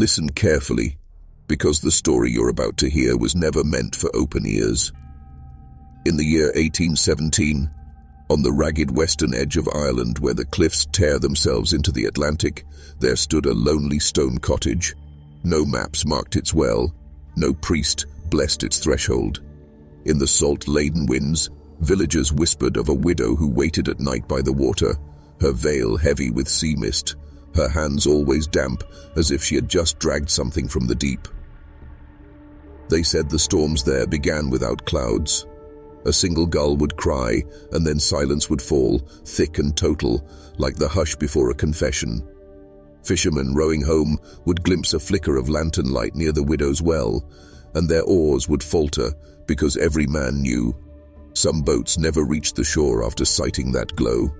Listen carefully, because the story you're about to hear was never meant for open ears. In the year 1817, on the ragged western edge of Ireland where the cliffs tear themselves into the Atlantic, there stood a lonely stone cottage. No maps marked its well, no priest blessed its threshold. In the salt-laden winds, villagers whispered of a widow who waited at night by the water, her veil heavy with sea mist, her hands always damp as if she had just dragged something from the deep. They said the storms there began without clouds. A single gull would cry, and then silence would fall, thick and total, like the hush before a confession. Fishermen rowing home would glimpse a flicker of lantern light near the widow's well, and their oars would falter because every man knew. Some boats never reached the shore after sighting that glow.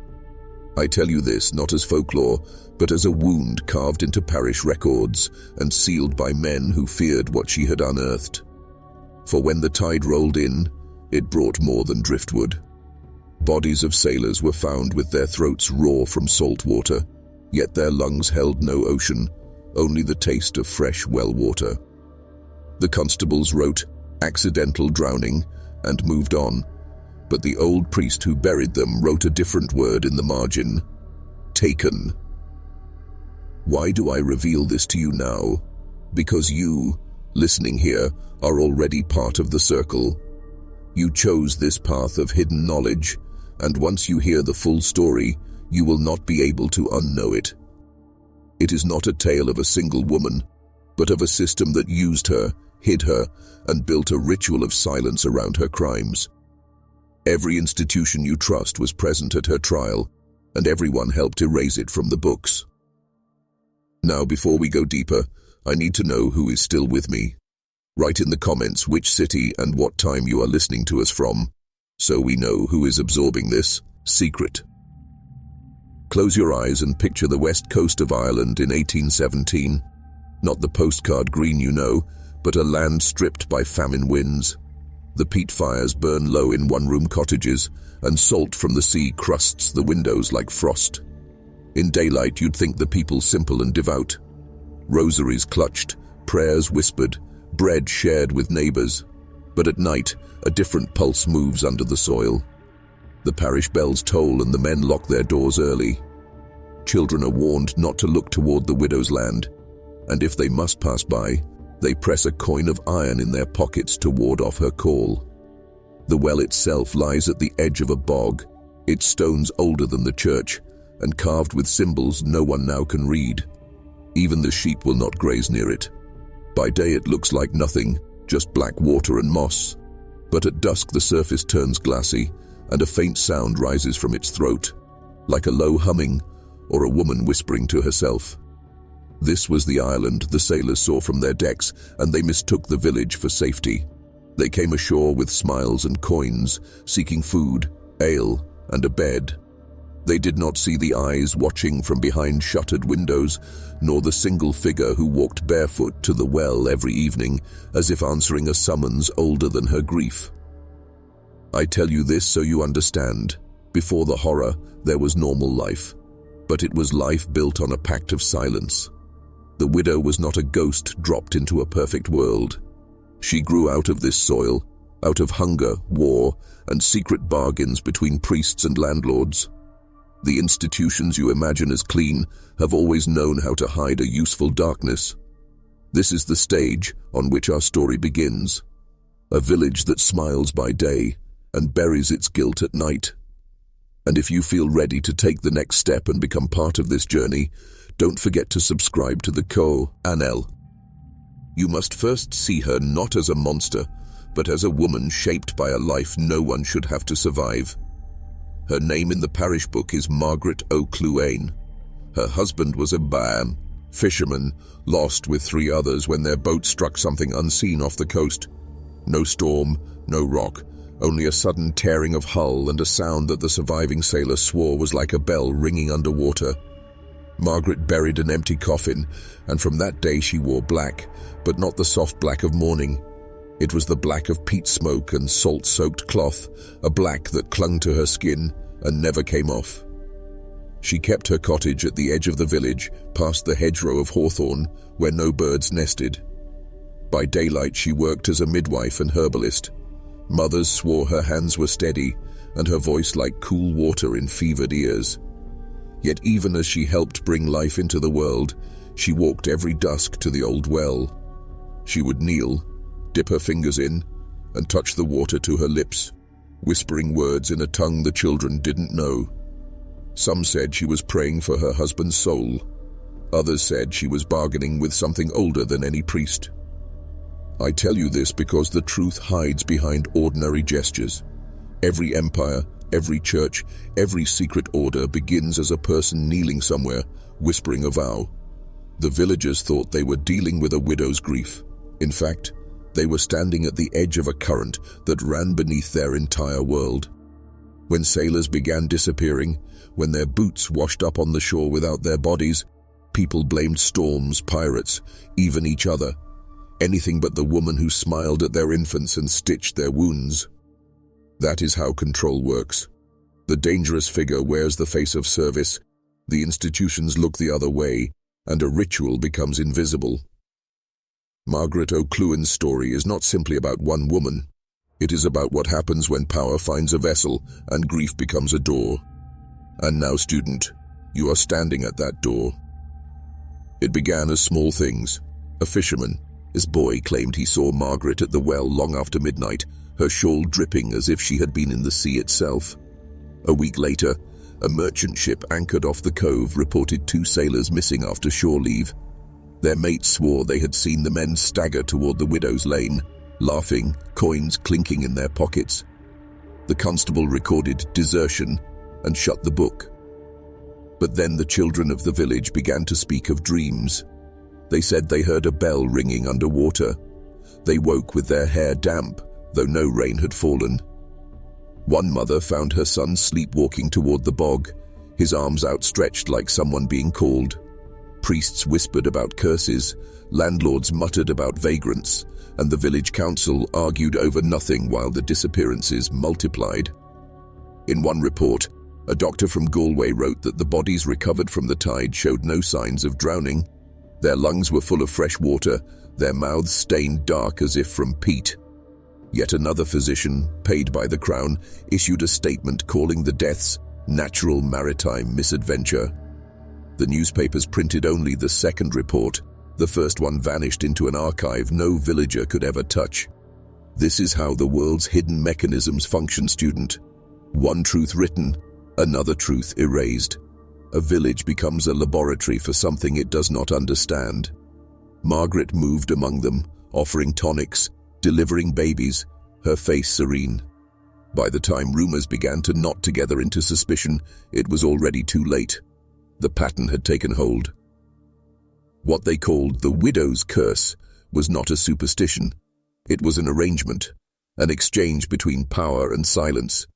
I tell you this not as folklore, but as a wound carved into parish records and sealed by men who feared what she had unearthed. For when the tide rolled in, it brought more than driftwood. Bodies of sailors were found with their throats raw from salt water, yet their lungs held no ocean, only the taste of fresh well water. The constables wrote, "accidental drowning," and moved on, but the old priest who buried them wrote a different word in the margin: taken. Why do I reveal this to you now? Because you, listening here, are already part of the circle. You chose this path of hidden knowledge, and once you hear the full story, you will not be able to unknow it. It is not a tale of a single woman, but of a system that used her, hid her, and built a ritual of silence around her crimes. Every institution you trust was present at her trial, and everyone helped erase it from the books. Now, before we go deeper, I need to know who is still with me. Write in the comments which city and what time you are listening to us from, so we know who is absorbing this secret. Close your eyes and picture the west coast of Ireland in 1817. Not the postcard green you know, but a land stripped by famine winds. The peat fires burn low in one-room cottages, and salt from the sea crusts the windows like frost. In daylight you'd think the people simple and devout. Rosaries clutched, prayers whispered, bread shared with neighbors. But at night, a different pulse moves under the soil. The parish bells toll and the men lock their doors early. Children are warned not to look toward the widow's land, and if they must pass by, they press a coin of iron in their pockets to ward off her call. The well itself lies at the edge of a bog, its stones older than the church, and carved with symbols no one now can read. Even the sheep will not graze near it. By day it looks like nothing, just black water and moss. But at dusk the surface turns glassy, and a faint sound rises from its throat, like a low humming, or a woman whispering to herself. This was the island the sailors saw from their decks, and they mistook the village for safety. They came ashore with smiles and coins, seeking food, ale, and a bed. They did not see the eyes watching from behind shuttered windows, nor the single figure who walked barefoot to the well every evening, as if answering a summons older than her grief. I tell you this so you understand. Before the horror, there was normal life, but it was life built on a pact of silence. The widow was not a ghost dropped into a perfect world. She grew out of this soil, out of hunger, war, and secret bargains between priests and landlords. The institutions you imagine as clean have always known how to hide a useful darkness. This is the stage on which our story begins. A village that smiles by day and buries its guilt at night. And if you feel ready to take the next step and become part of this journey, don't forget to subscribe to the channel. You must first see her not as a monster, but as a woman shaped by a life no one should have to survive. Her name in the parish book is Margaret O'Cluane. Her husband was a fisherman, lost with 3 others when their boat struck something unseen off the coast. No storm, no rock, only a sudden tearing of hull and a sound that the surviving sailor swore was like a bell ringing underwater. Margaret buried an empty coffin, and from that day she wore black, but not the soft black of mourning. It was the black of peat smoke and salt-soaked cloth, a black that clung to her skin and never came off. She kept her cottage at the edge of the village, past the hedgerow of hawthorn, where no birds nested. By daylight she worked as a midwife and herbalist. Mothers swore her hands were steady, and her voice like cool water in fevered ears. Yet even as she helped bring life into the world, she walked every dusk to the old well. She would kneel, dip her fingers in, and touch the water to her lips, whispering words in a tongue the children didn't know. Some said she was praying for her husband's soul. Others said she was bargaining with something older than any priest. I tell you this because the truth hides behind ordinary gestures. Every empire, every church, every secret order begins as a person kneeling somewhere, whispering a vow. The villagers thought they were dealing with a widow's grief. In fact, they were standing at the edge of a current that ran beneath their entire world. When sailors began disappearing, when their boots washed up on the shore without their bodies, people blamed storms, pirates, even each other. Anything but the woman who smiled at their infants and stitched their wounds. That is how control works. The dangerous figure wears the face of service, the institutions look the other way, and a ritual becomes invisible. Margaret O'Cluan's story is not simply about one woman. It is about what happens when power finds a vessel and grief becomes a door. And now, student, you are standing at that door. It began as small things. A fisherman, his boy, claimed he saw Margaret at the well long after midnight, her shawl dripping as if she had been in the sea itself. A week later, a merchant ship anchored off the cove reported 2 sailors missing after shore leave. Their mates swore they had seen the men stagger toward the widow's lane, laughing, coins clinking in their pockets. The constable recorded desertion and shut the book. But then the children of the village began to speak of dreams. They said they heard a bell ringing underwater. They woke with their hair damp, though no rain had fallen. One mother found her son sleepwalking toward the bog, his arms outstretched like someone being called. Priests whispered about curses, landlords muttered about vagrants, and the village council argued over nothing while the disappearances multiplied. In one report, a doctor from Galway wrote that the bodies recovered from the tide showed no signs of drowning. Their lungs were full of fresh water, their mouths stained dark as if from peat. Yet another physician, paid by the crown, issued a statement calling the deaths natural maritime misadventure. The newspapers printed only the second report. The first one vanished into an archive no villager could ever touch. This is how the world's hidden mechanisms function, student. One truth written, another truth erased. A village becomes a laboratory for something it does not understand. Margaret moved among them, offering tonics, delivering babies, her face serene. By the time rumors began to knot together into suspicion, it was already too late. The pattern had taken hold. What they called the widow's curse was not a superstition. It was an arrangement, an exchange between power and silence,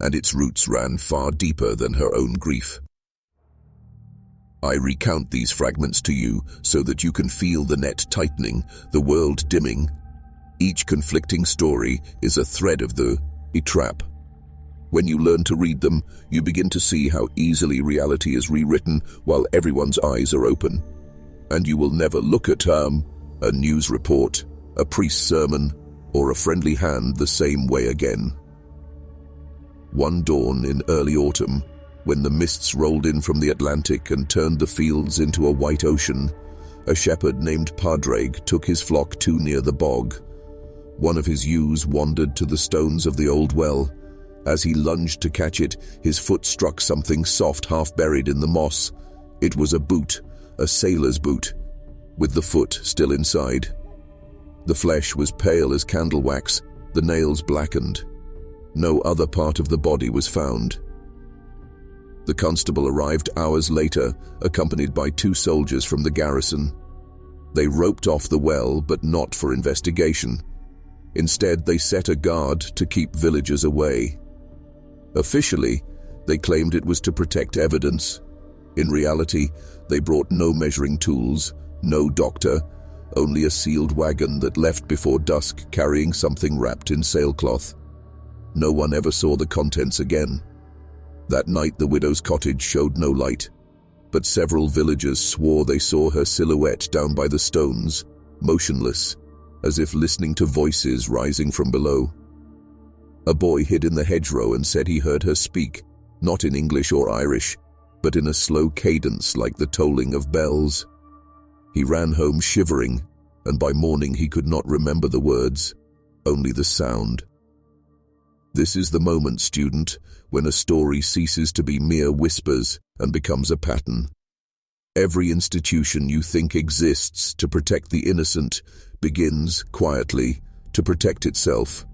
and its roots ran far deeper than her own grief. I recount these fragments to you so that you can feel the net tightening, the world dimming. Each conflicting story is a thread of the trap. When you learn to read them, you begin to see how easily reality is rewritten while everyone's eyes are open. And you will never look at a news report, a priest's sermon, or a friendly hand the same way again. One dawn in early autumn, when the mists rolled in from the Atlantic and turned the fields into a white ocean, a shepherd named Padraig took his flock too near the bog. One of his ewes wandered to the stones of the old well. As he lunged to catch it, his foot struck something soft half buried in the moss. It was a boot, a sailor's boot, with the foot still inside. The flesh was pale as candle wax, the nails blackened. No other part of the body was found. The constable arrived hours later, accompanied by 2 soldiers from the garrison. They roped off the well, but not for investigation. Instead, they set a guard to keep villagers away. Officially, they claimed it was to protect evidence. In reality, they brought no measuring tools, no doctor, only a sealed wagon that left before dusk carrying something wrapped in sailcloth. No one ever saw the contents again. That night the widow's cottage showed no light, but several villagers swore they saw her silhouette down by the stones, motionless, as if listening to voices rising from below. A boy hid in the hedgerow and said he heard her speak, not in English or Irish, but in a slow cadence like the tolling of bells. He ran home shivering, and by morning he could not remember the words, only the sound. This is the moment, student, when a story ceases to be mere whispers and becomes a pattern. Every institution you think exists to protect the innocent begins, quietly, to protect itself.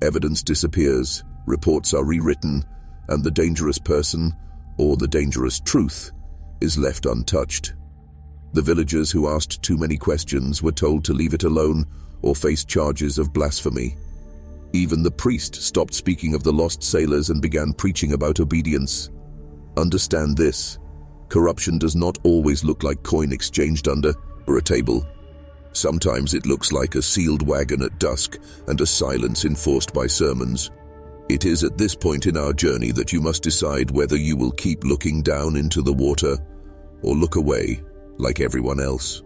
Evidence disappears, reports are rewritten, and the dangerous person, or the dangerous truth, is left untouched. The villagers who asked too many questions were told to leave it alone or face charges of blasphemy. Even the priest stopped speaking of the lost sailors and began preaching about obedience. Understand this: corruption does not always look like coin exchanged under a table. Sometimes it looks like a sealed wagon at dusk and a silence enforced by sermons. It is at this point in our journey that you must decide whether you will keep looking down into the water or look away like everyone else.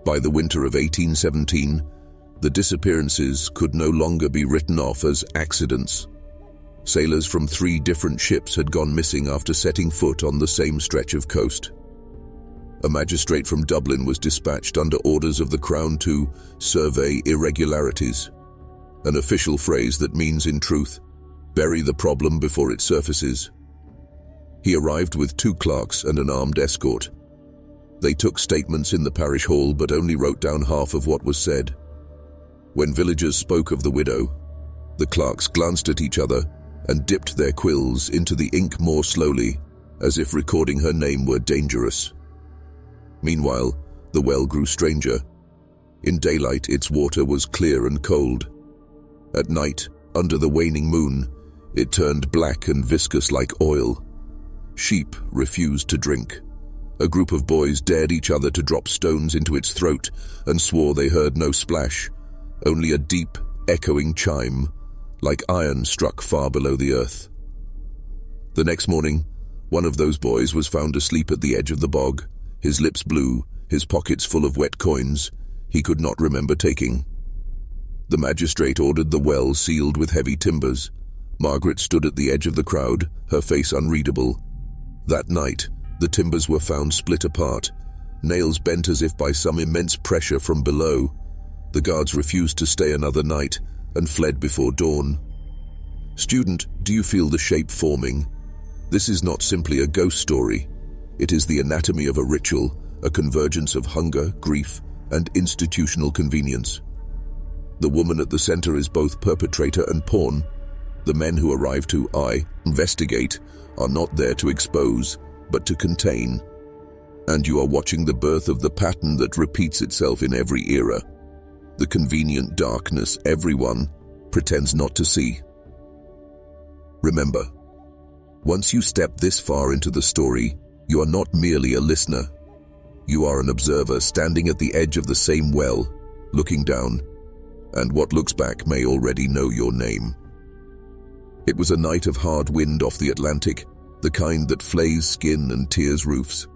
By the winter of 1817, the disappearances could no longer be written off as accidents. Sailors from 3 different ships had gone missing after setting foot on the same stretch of coast. A magistrate from Dublin was dispatched under orders of the Crown to survey irregularities, an official phrase that means, in truth, bury the problem before it surfaces. He arrived with 2 clerks and an armed escort. They took statements in the parish hall but only wrote down half of what was said. When villagers spoke of the widow, the clerks glanced at each other and dipped their quills into the ink more slowly, as if recording her name were dangerous. Meanwhile, the well grew stranger. In daylight, its water was clear and cold. At night, under the waning moon, it turned black and viscous like oil. Sheep refused to drink. A group of boys dared each other to drop stones into its throat and swore they heard no splash, only a deep, echoing chime, like iron struck far below the earth. The next morning, one of those boys was found asleep at the edge of the bog, his lips blue, his pockets full of wet coins he could not remember taking. The magistrate ordered the well sealed with heavy timbers. Margaret stood at the edge of the crowd, her face unreadable. That night, the timbers were found split apart, nails bent as if by some immense pressure from below. The guards refused to stay another night and fled before dawn. Student, do you feel the shape forming? This is not simply a ghost story. It is the anatomy of a ritual, a convergence of hunger, grief, and institutional convenience. The woman at the center is both perpetrator and pawn. The men who arrive to investigate are not there to expose, but to contain. And you are watching the birth of the pattern that repeats itself in every era. The convenient darkness everyone pretends not to see. Remember, once you step this far into the story, you are not merely a listener. You are an observer standing at the edge of the same well, looking down, and what looks back may already know your name. It was a night of hard wind off the Atlantic, the kind that flays skin and tears roofs.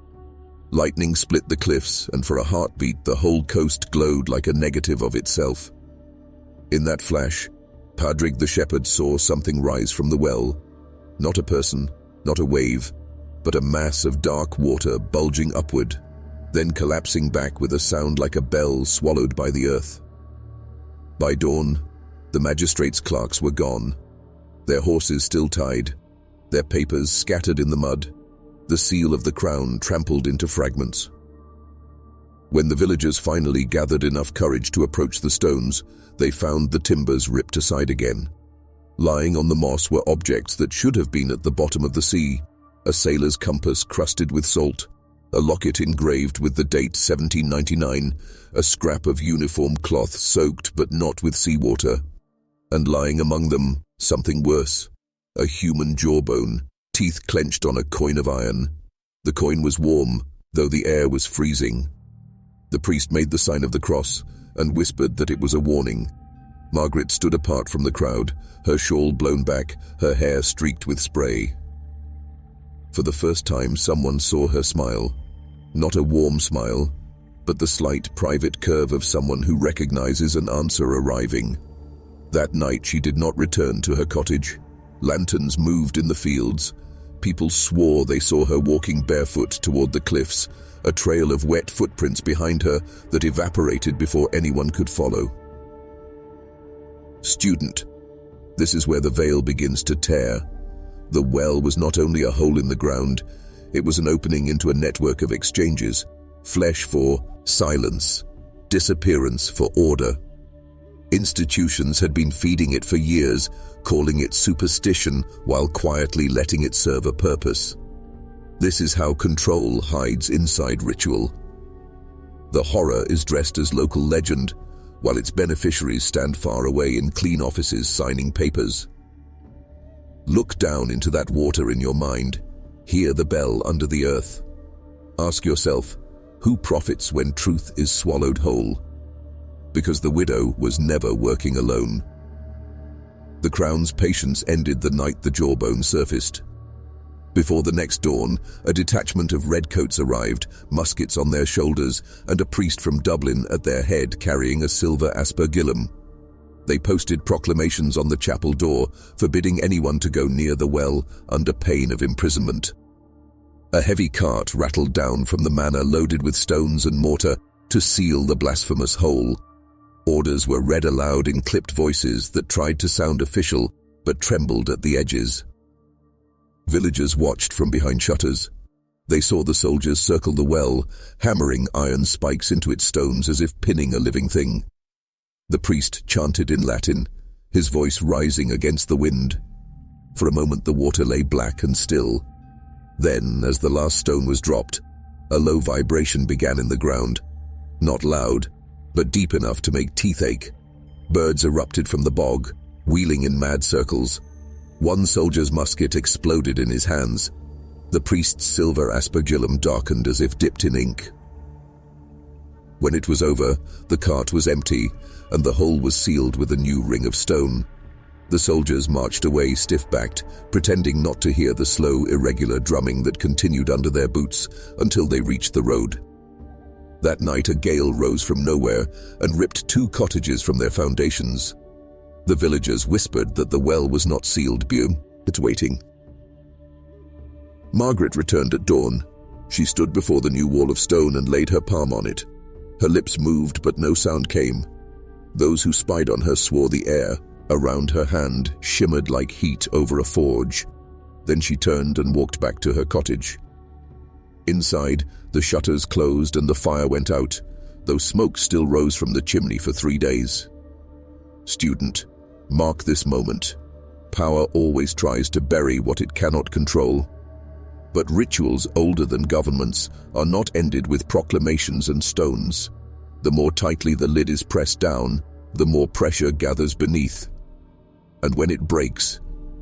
Lightning split the cliffs, and for a heartbeat the whole coast glowed like a negative of itself. In that flash, Padraig the shepherd saw something rise from the well. Not a person, not a wave, but a mass of dark water bulging upward, then collapsing back with a sound like a bell swallowed by the earth. By dawn, the magistrate's clerks were gone, their horses still tied, their papers scattered in the mud, the seal of the crown trampled into fragments. When the villagers finally gathered enough courage to approach the stones, they found the timbers ripped aside again. Lying on the moss were objects that should have been at the bottom of the sea: a sailor's compass crusted with salt, a locket engraved with the date 1799, a scrap of uniform cloth soaked but not with seawater, and lying among them, something worse, a human jawbone, teeth clenched on a coin of iron. The coin was warm, though the air was freezing. The priest made the sign of the cross and whispered that it was a warning. Margaret stood apart from the crowd, her shawl blown back, her hair streaked with spray. For the first time, someone saw her smile. Not a warm smile, but the slight, private curve of someone who recognizes an answer arriving. That night, she did not return to her cottage. Lanterns moved in the fields. People swore they saw her walking barefoot toward the cliffs, a trail of wet footprints behind her that evaporated before anyone could follow. Student. This is where the veil begins to tear. The well was not only a hole in the ground, it was an opening into a network of exchanges. Flesh for silence, disappearance for order. Institutions had been feeding it for years, calling it superstition while quietly letting it serve a purpose. This is how control hides inside ritual. The horror is dressed as local legend, while its beneficiaries stand far away in clean offices signing papers. Look down into that water in your mind. Hear the bell under the earth. Ask yourself, who profits when truth is swallowed whole? Because the widow was never working alone. The Crown's patience ended the night the jawbone surfaced. Before the next dawn, a detachment of redcoats arrived, muskets on their shoulders, and a priest from Dublin at their head carrying a silver aspergillum. They posted proclamations on the chapel door, forbidding anyone to go near the well under pain of imprisonment. A heavy cart rattled down from the manor loaded with stones and mortar to seal the blasphemous hole. Orders were read aloud in clipped voices that tried to sound official but trembled at the edges. Villagers watched from behind shutters. They saw the soldiers circle the well, hammering iron spikes into its stones as if pinning a living thing. The priest chanted in Latin, his voice rising against the wind. For a moment the water lay black and still. Then, as the last stone was dropped, a low vibration began in the ground. Not loud, but deep enough to make teeth ache. Birds erupted from the bog, wheeling in mad circles. One soldier's musket exploded in his hands. The priest's silver aspergillum darkened as if dipped in ink. When it was over, the cart was empty, and the hole was sealed with a new ring of stone. The soldiers marched away stiff-backed, pretending not to hear the slow, irregular drumming that continued under their boots until they reached the road. That night a gale rose from nowhere and ripped 2 cottages from their foundations. The villagers whispered that the well was not sealed. It's waiting. Margaret returned at dawn. She stood before the new wall of stone and laid her palm on it. Her lips moved, but no sound came. Those who spied on her swore the air around her hand shimmered like heat over a forge. Then she turned and walked back to her cottage. Inside, the shutters closed and the fire went out, though smoke still rose from the chimney for 3 days. Student, mark this moment. Power always tries to bury what it cannot control. But rituals older than governments are not ended with proclamations and stones. The more tightly the lid is pressed down, the more pressure gathers beneath. And when it breaks,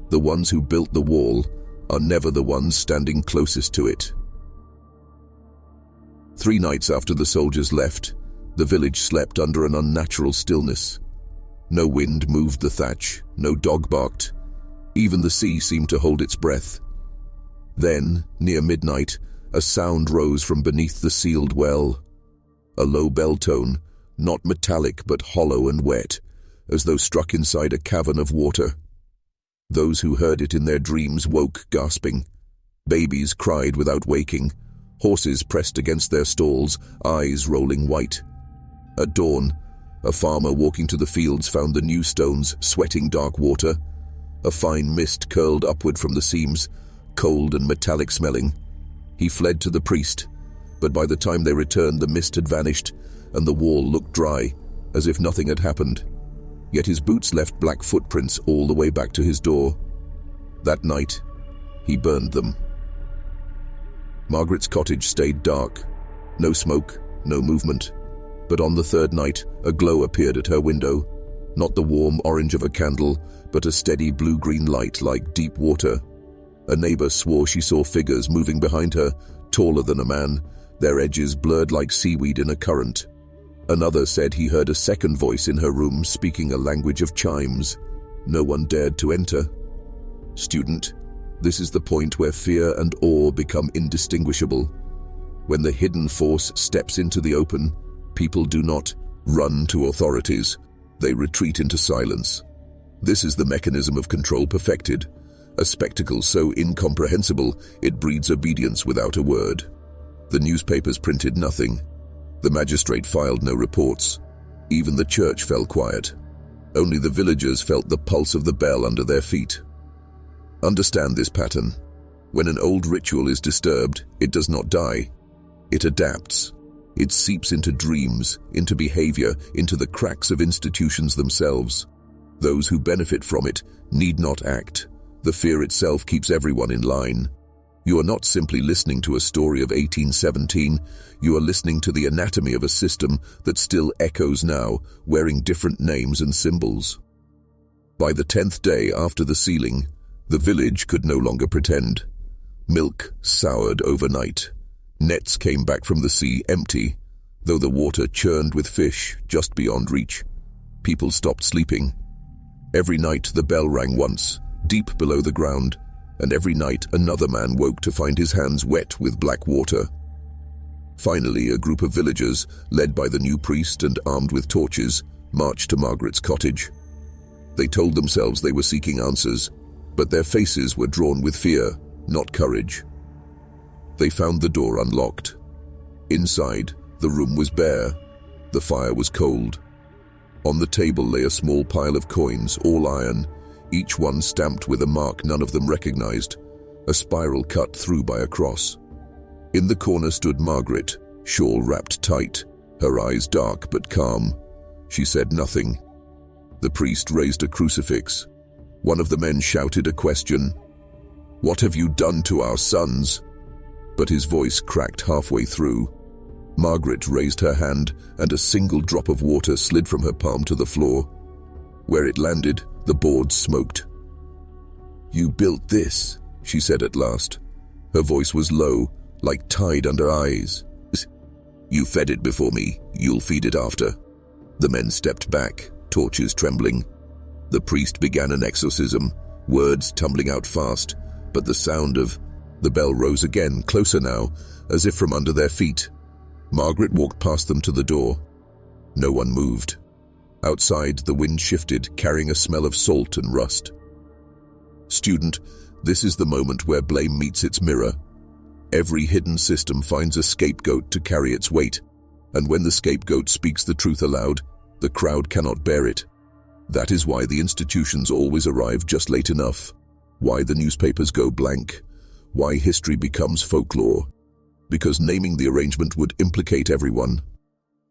the ones who built the wall are never the ones standing closest to it. 3 nights after the soldiers left, the village slept under an unnatural stillness. No wind moved the thatch, no dog barked. Even the sea seemed to hold its breath. Then, near midnight, a sound rose from beneath the sealed well. A low bell tone, not metallic but hollow and wet, as though struck inside a cavern of water. Those who heard it in their dreams woke gasping. Babies cried without waking. Horses pressed against their stalls, eyes rolling white. At dawn, a farmer walking to the fields found the new stones sweating dark water. A fine mist curled upward from the seams, cold and metallic smelling. He fled to the priest, but by the time they returned the mist had vanished and the wall looked dry, as if nothing had happened. Yet his boots left black footprints all the way back to his door. That night, he burned them. Margaret's cottage stayed dark. No smoke, no movement. But on the 3rd night, a glow appeared at her window. Not the warm orange of a candle, but a steady blue-green light like deep water. A neighbor swore she saw figures moving behind her, taller than a man, their edges blurred like seaweed in a current. Another said he heard a second voice in her room speaking a language of chimes. No one dared to enter. Student, this is the point where fear and awe become indistinguishable. When the hidden force steps into the open, people do not run to authorities. They retreat into silence. This is the mechanism of control perfected, a spectacle so incomprehensible it breeds obedience without a word. The newspapers printed nothing. The magistrate filed no reports. Even the church fell quiet. Only the villagers felt the pulse of the bell under their feet. Understand this pattern. When an old ritual is disturbed, it does not die. It adapts. It seeps into dreams, into behavior, into the cracks of institutions themselves. Those who benefit from it need not act. The fear itself keeps everyone in line. You are not simply listening to a story of 1817, you are listening to the anatomy of a system that still echoes now, wearing different names and symbols. By the 10th day after the sealing, the village could no longer pretend. Milk soured overnight. Nets came back from the sea empty, though the water churned with fish just beyond reach. People stopped sleeping. Every night the bell rang once, deep below the ground, and every night another man woke to find his hands wet with black water. Finally, a group of villagers, led by the new priest and armed with torches, marched to Margaret's cottage. They told themselves they were seeking answers, but their faces were drawn with fear, not courage. They found the door unlocked. Inside, the room was bare. The fire was cold. On the table lay a small pile of coins, all iron, each one stamped with a mark none of them recognized, a spiral cut through by a cross. In the corner stood Margaret, shawl wrapped tight, her eyes dark but calm. She said nothing. The priest raised a crucifix. One of the men shouted a question. "What have you done to our sons?" But his voice cracked halfway through. Margaret raised her hand, and a single drop of water slid from her palm to the floor. Where it landed, the boards smoked. "You built this," she said at last. Her voice was low, like tide under eyes. "You fed it before me, you'll feed it after." The men stepped back, torches trembling. The priest began an exorcism, words tumbling out fast, but the sound of the bell rose again, closer now, as if from under their feet. Margaret walked past them to the door. No one moved. Outside, the wind shifted, carrying a smell of salt and rust. Student, this is the moment where blame meets its mirror. Every hidden system finds a scapegoat to carry its weight, and when the scapegoat speaks the truth aloud, the crowd cannot bear it. That is why the institutions always arrive just late enough, why the newspapers go blank, why history becomes folklore. Because naming the arrangement would implicate everyone.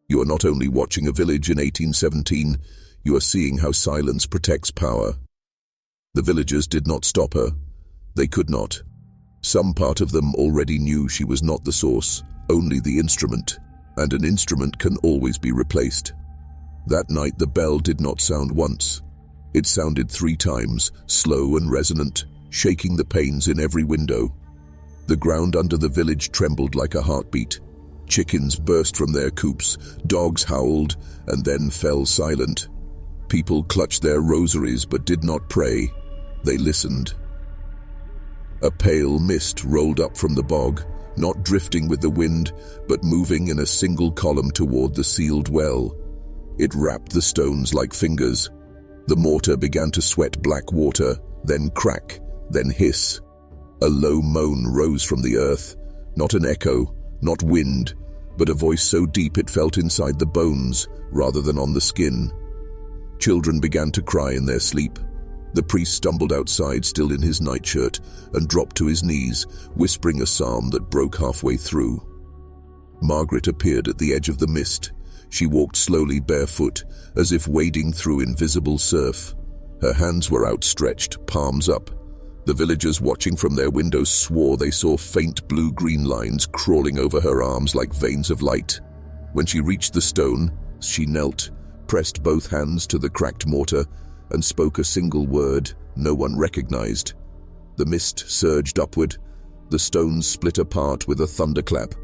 You are not only watching a village in 1817, you are seeing how silence protects power. The villagers did not stop her. They could not. Some part of them already knew she was not the source, only the instrument, and an instrument can always be replaced. That night the bell did not sound once. It sounded 3 times, slow and resonant, shaking the panes in every window. The ground under the village trembled like a heartbeat. Chickens burst from their coops, dogs howled, and then fell silent. People clutched their rosaries but did not pray. They listened. A pale mist rolled up from the bog, not drifting with the wind, but moving in a single column toward the sealed well. It wrapped the stones like fingers. The mortar began to sweat black water, then crack, then hiss. A low moan rose from the earth, not an echo, not wind, but a voice so deep it felt inside the bones rather than on the skin. Children began to cry in their sleep. The priest stumbled outside, still in his nightshirt, and dropped to his knees, whispering a psalm that broke halfway through. Margaret appeared at the edge of the mist. She walked slowly barefoot, as if wading through invisible surf. Her hands were outstretched, palms up. The villagers watching from their windows swore they saw faint blue-green lines crawling over her arms like veins of light. When she reached the stone, she knelt, pressed both hands to the cracked mortar, and spoke a single word no one recognized. The mist surged upward. The stones split apart with a thunderclap.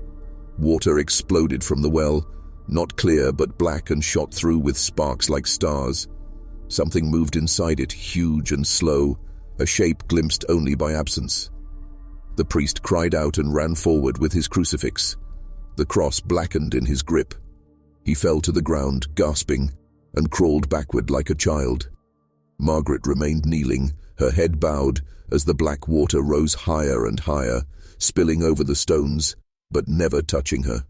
Water exploded from the well. not clear but black and shot through with sparks like stars. Something moved inside it, huge and slow, a shape glimpsed only by absence. The priest cried out and ran forward with his crucifix. The cross blackened in his grip. He fell to the ground, gasping, and crawled backward like a child. Margaret remained kneeling, her head bowed, as the black water rose higher and higher, spilling over the stones, but never touching her.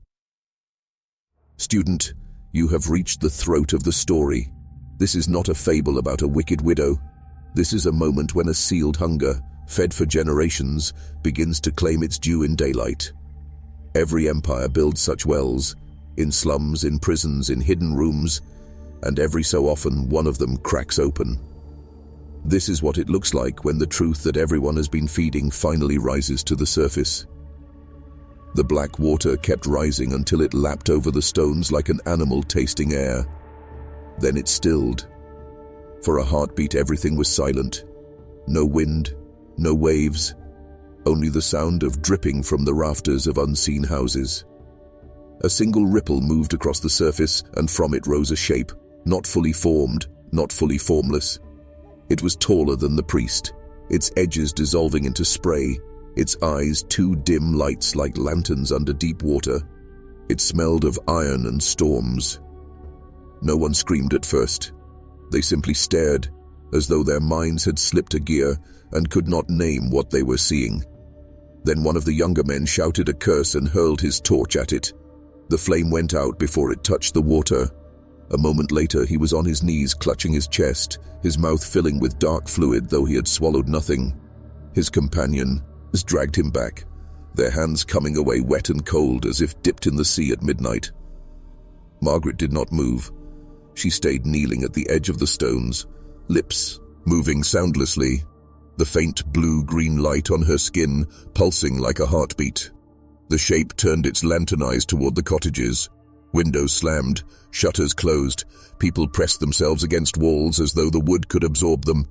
Student, you have reached the throat of the story. This is not a fable about a wicked widow. This is a moment when a sealed hunger, fed for generations, begins to claim its due in daylight. Every empire builds such wells, in slums, in prisons, in hidden rooms, and every so often one of them cracks open. This is what it looks like when the truth that everyone has been feeding finally rises to the surface. The black water kept rising until it lapped over the stones like an animal tasting air. Then it stilled. For a heartbeat, everything was silent. No wind, no waves, only the sound of dripping from the rafters of unseen houses. A single ripple moved across the surface, and from it rose a shape, not fully formed, not fully formless. It was taller than the priest, its edges dissolving into spray, its eyes two dim lights like lanterns under deep water. It smelled of iron and storms. No one screamed at first. They simply stared, as though their minds had slipped a gear and could not name what they were seeing. Then one of the younger men shouted a curse and hurled his torch at it. The flame went out before it touched the water. A moment later, he was on his knees clutching his chest, his mouth filling with dark fluid though he had swallowed nothing. His companions dragged him back, their hands coming away wet and cold as if dipped in the sea at midnight. Margaret did not move. She stayed kneeling at the edge of the stones, lips moving soundlessly, the faint blue-green light on her skin pulsing like a heartbeat. The shape turned its lantern eyes toward the cottages. Windows slammed, shutters closed, people pressed themselves against walls as though the wood could absorb them.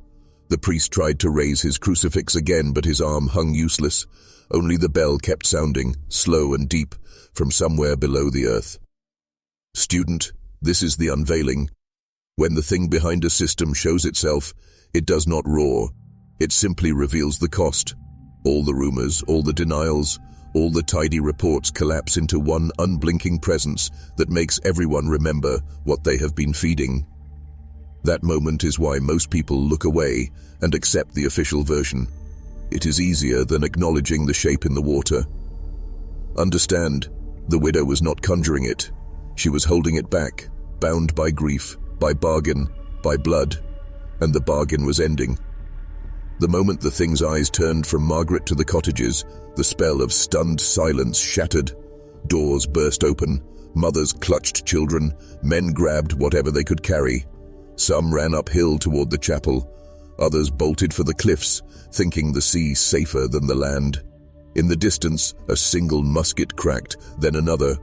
The priest tried to raise his crucifix again, but his arm hung useless. Only the bell kept sounding, slow and deep, from somewhere below the earth. Student, this is the unveiling. When the thing behind a system shows itself, it does not roar. It simply reveals the cost. All the rumors, all the denials, all the tidy reports collapse into one unblinking presence that makes everyone remember what they have been feeding. That moment is why most people look away and accept the official version. It is easier than acknowledging the shape in the water. Understand, the widow was not conjuring it. She was holding it back, bound by grief, by bargain, by blood, and the bargain was ending. The moment the thing's eyes turned from Margaret to the cottages, the spell of stunned silence shattered. Doors burst open, mothers clutched children, men grabbed whatever they could carry. Some ran uphill toward the chapel, others bolted for the cliffs, thinking the sea safer than the land. In the distance, a single musket cracked, then another.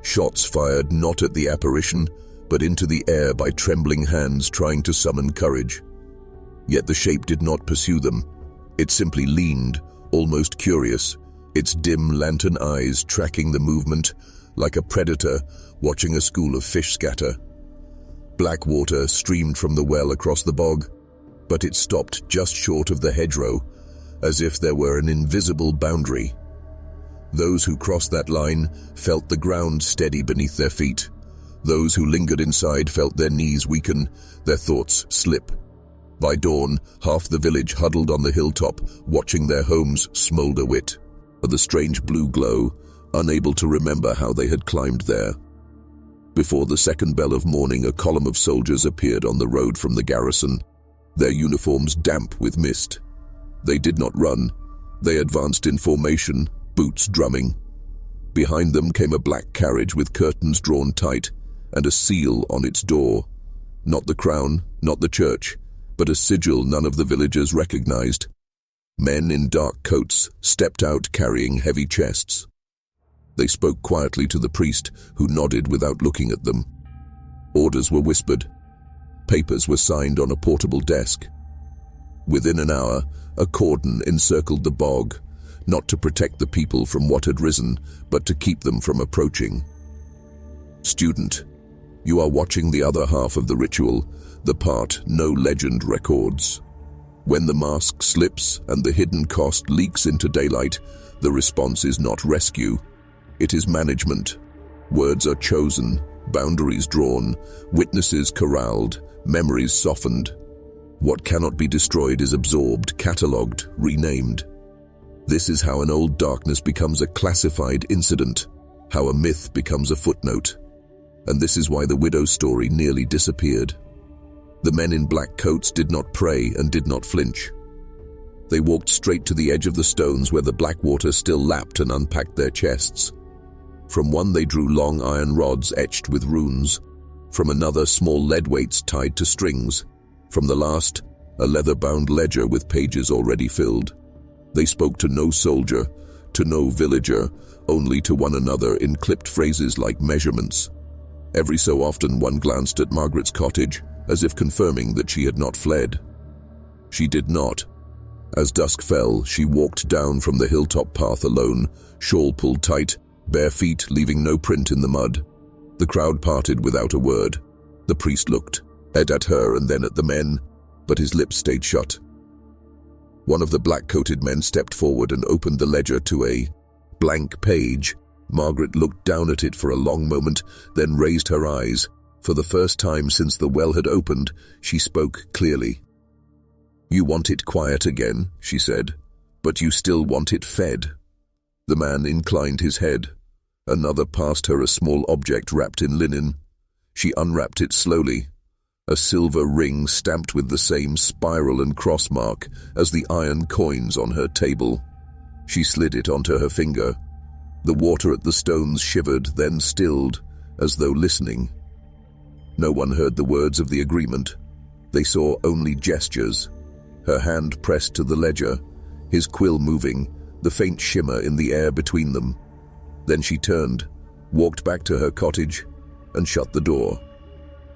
Shots fired not at the apparition, but into the air by trembling hands trying to summon courage. Yet the shape did not pursue them. It simply leaned, almost curious, its dim lantern eyes tracking the movement, like a predator watching a school of fish scatter. Black water streamed from the well across the bog, but it stopped just short of the hedgerow, as if there were an invisible boundary. Those who crossed that line felt the ground steady beneath their feet. Those who lingered inside felt their knees weaken, their thoughts slip. By dawn, half the village huddled on the hilltop, watching their homes smolder with the strange blue glow, unable to remember how they had climbed there. Before the second bell of morning, a column of soldiers appeared on the road from the garrison, their uniforms damp with mist. They did not run. They advanced in formation, boots drumming. Behind them came a black carriage with curtains drawn tight and a seal on its door. Not the crown, not the church, but a sigil none of the villagers recognized. Men in dark coats stepped out carrying heavy chests. They spoke quietly to the priest, who nodded without looking at them. Orders were whispered. Papers were signed on a portable desk. Within an hour, a cordon encircled the bog, not to protect the people from what had risen, but to keep them from approaching. Student, you are watching the other half of the ritual, the part no legend records. When the mask slips and the hidden cost leaks into daylight, the response is not rescue. It is management. Words are chosen, boundaries drawn, witnesses corralled, memories softened. What cannot be destroyed is absorbed, catalogued, renamed. This is how an old darkness becomes a classified incident, how a myth becomes a footnote. And this is why the widow's story nearly disappeared. The men in black coats did not pray and did not flinch. They walked straight to the edge of the stones where the black water still lapped and unpacked their chests. From one they drew long iron rods etched with runes. From another, small lead weights tied to strings. From the last, a leather-bound ledger with pages already filled. They spoke to no soldier, to no villager, only to one another in clipped phrases like measurements. Every so often one glanced at Margaret's cottage, as if confirming that she had not fled. She did not. As dusk fell, she walked down from the hilltop path alone, shawl pulled tight, bare feet leaving no print in the mud. The crowd parted without a word. The priest looked, at her and then at the men, but his lips stayed shut. One of the black-coated men stepped forward and opened the ledger to a blank page. Margaret looked down at it for a long moment, then raised her eyes. For the first time since the well had opened, she spoke clearly. "You want it quiet again," she said, "but you still want it fed." The man inclined his head. Another passed her a small object wrapped in linen. She unwrapped it slowly. A silver ring stamped with the same spiral and cross mark as the iron coins on her table. She slid it onto her finger. The water at the stones shivered, then stilled, as though listening. No one heard the words of the agreement. They saw only gestures. Her hand pressed to the ledger, his quill moving, the faint shimmer in the air between them. Then she turned, walked back to her cottage, and shut the door.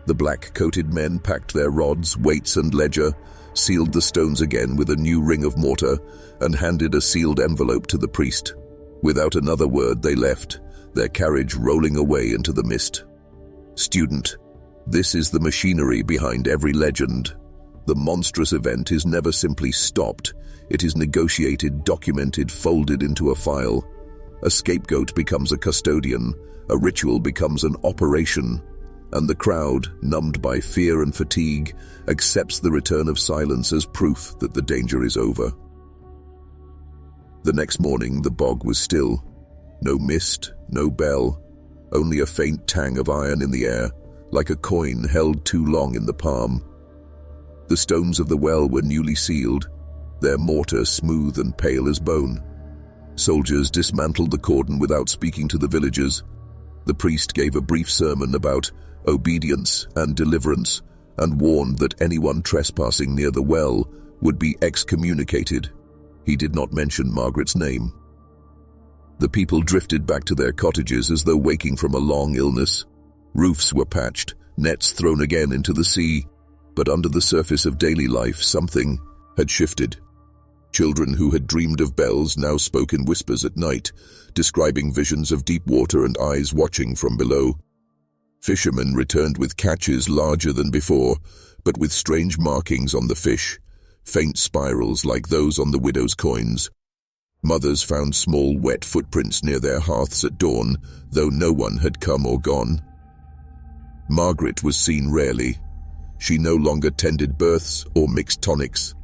The black-coated men packed their rods, weights, and ledger, sealed the stones again with a new ring of mortar, and handed a sealed envelope to the priest. Without another word they left, their carriage rolling away into the mist. Student, this is the machinery behind every legend. The monstrous event is never simply stopped. It is negotiated, documented, folded into a file. A scapegoat becomes a custodian, a ritual becomes an operation, and the crowd, numbed by fear and fatigue, accepts the return of silence as proof that the danger is over. The next morning the bog was still. No mist, no bell, only a faint tang of iron in the air, like a coin held too long in the palm. The stones of the well were newly sealed, their mortar smooth and pale as bone. Soldiers dismantled the cordon without speaking to the villagers. The priest gave a brief sermon about obedience and deliverance, and warned that anyone trespassing near the well would be excommunicated. He did not mention Margaret's name. The people drifted back to their cottages as though waking from a long illness. Roofs were patched, nets thrown again into the sea, but under the surface of daily life something had shifted. Children who had dreamed of bells now spoke in whispers at night, describing visions of deep water and eyes watching from below. Fishermen returned with catches larger than before, but with strange markings on the fish, faint spirals like those on the widow's coins. Mothers found small wet footprints near their hearths at dawn, though no one had come or gone. Margaret was seen rarely. She no longer tended births or mixed tonics.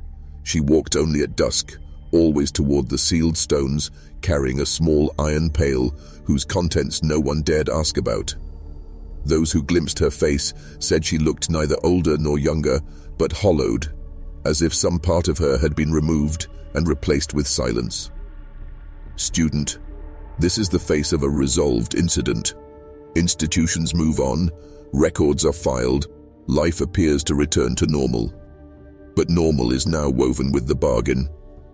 She walked only at dusk, always toward the sealed stones, carrying a small iron pail whose contents no one dared ask about. Those who glimpsed her face said she looked neither older nor younger, but hollowed, as if some part of her had been removed and replaced with silence. Student, this is the face of a resolved incident. Institutions move on, records are filed, life appears to return to normal. But normal is now woven with the bargain.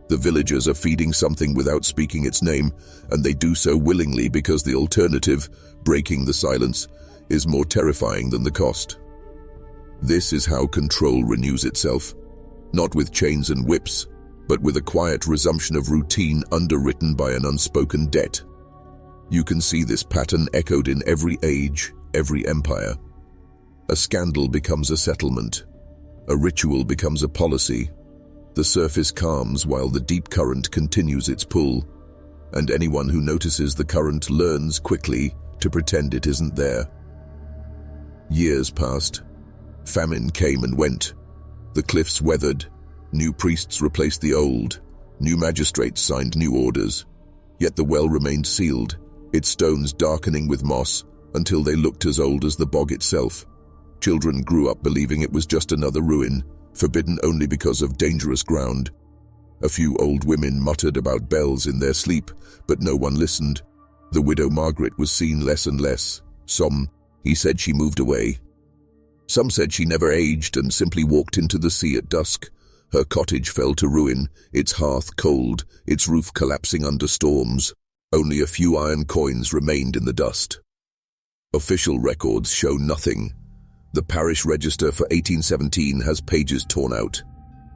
The villagers are feeding something without speaking its name, and they do so willingly because the alternative, breaking the silence, is more terrifying than the cost. This is how control renews itself, not with chains and whips, but with a quiet resumption of routine underwritten by an unspoken debt. You can see this pattern echoed in every age, every empire. A scandal becomes a settlement. A ritual becomes a policy. The surface calms while the deep current continues its pull, and anyone who notices the current learns quickly to pretend it isn't there. Years passed. Famine came and went. The cliffs weathered. New priests replaced the old. New magistrates signed new orders. Yet the well remained sealed, its stones darkening with moss until they looked as old as the bog itself. Children grew up believing it was just another ruin, forbidden only because of dangerous ground. A few old women muttered about bells in their sleep, but no one listened. The widow Margaret was seen less and less. Some said she moved away. Some said she never aged and simply walked into the sea at dusk. Her cottage fell to ruin, its hearth cold, its roof collapsing under storms. Only a few iron coins remained in the dust. Official records show nothing. The parish register for 1817 has pages torn out.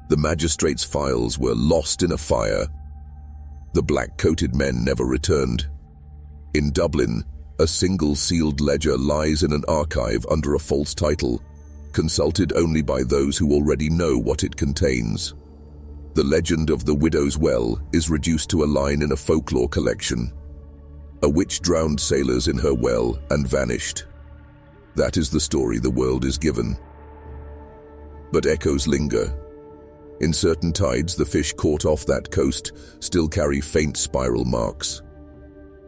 The magistrates' files were lost in a fire. The black-coated men never returned. In Dublin, a single sealed ledger lies in an archive under a false title, consulted only by those who already know what it contains. The legend of the widow's well is reduced to a line in a folklore collection. A witch drowned sailors in her well and vanished. That is the story the world is given. But echoes linger. In certain tides, the fish caught off that coast still carry faint spiral marks.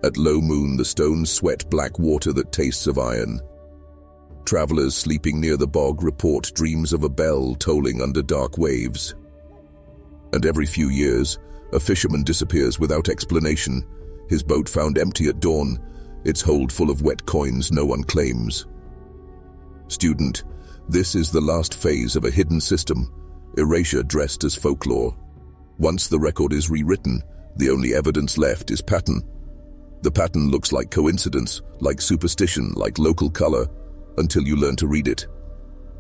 At low moon, the stones sweat black water that tastes of iron. Travelers sleeping near the bog report dreams of a bell tolling under dark waves. And every few years, a fisherman disappears without explanation, his boat found empty at dawn, its hold full of wet coins no one claims. Student, this is the last phase of a hidden system, erasure dressed as folklore. Once the record is rewritten, the only evidence left is pattern. The pattern looks like coincidence, like superstition, like local color, until you learn to read it.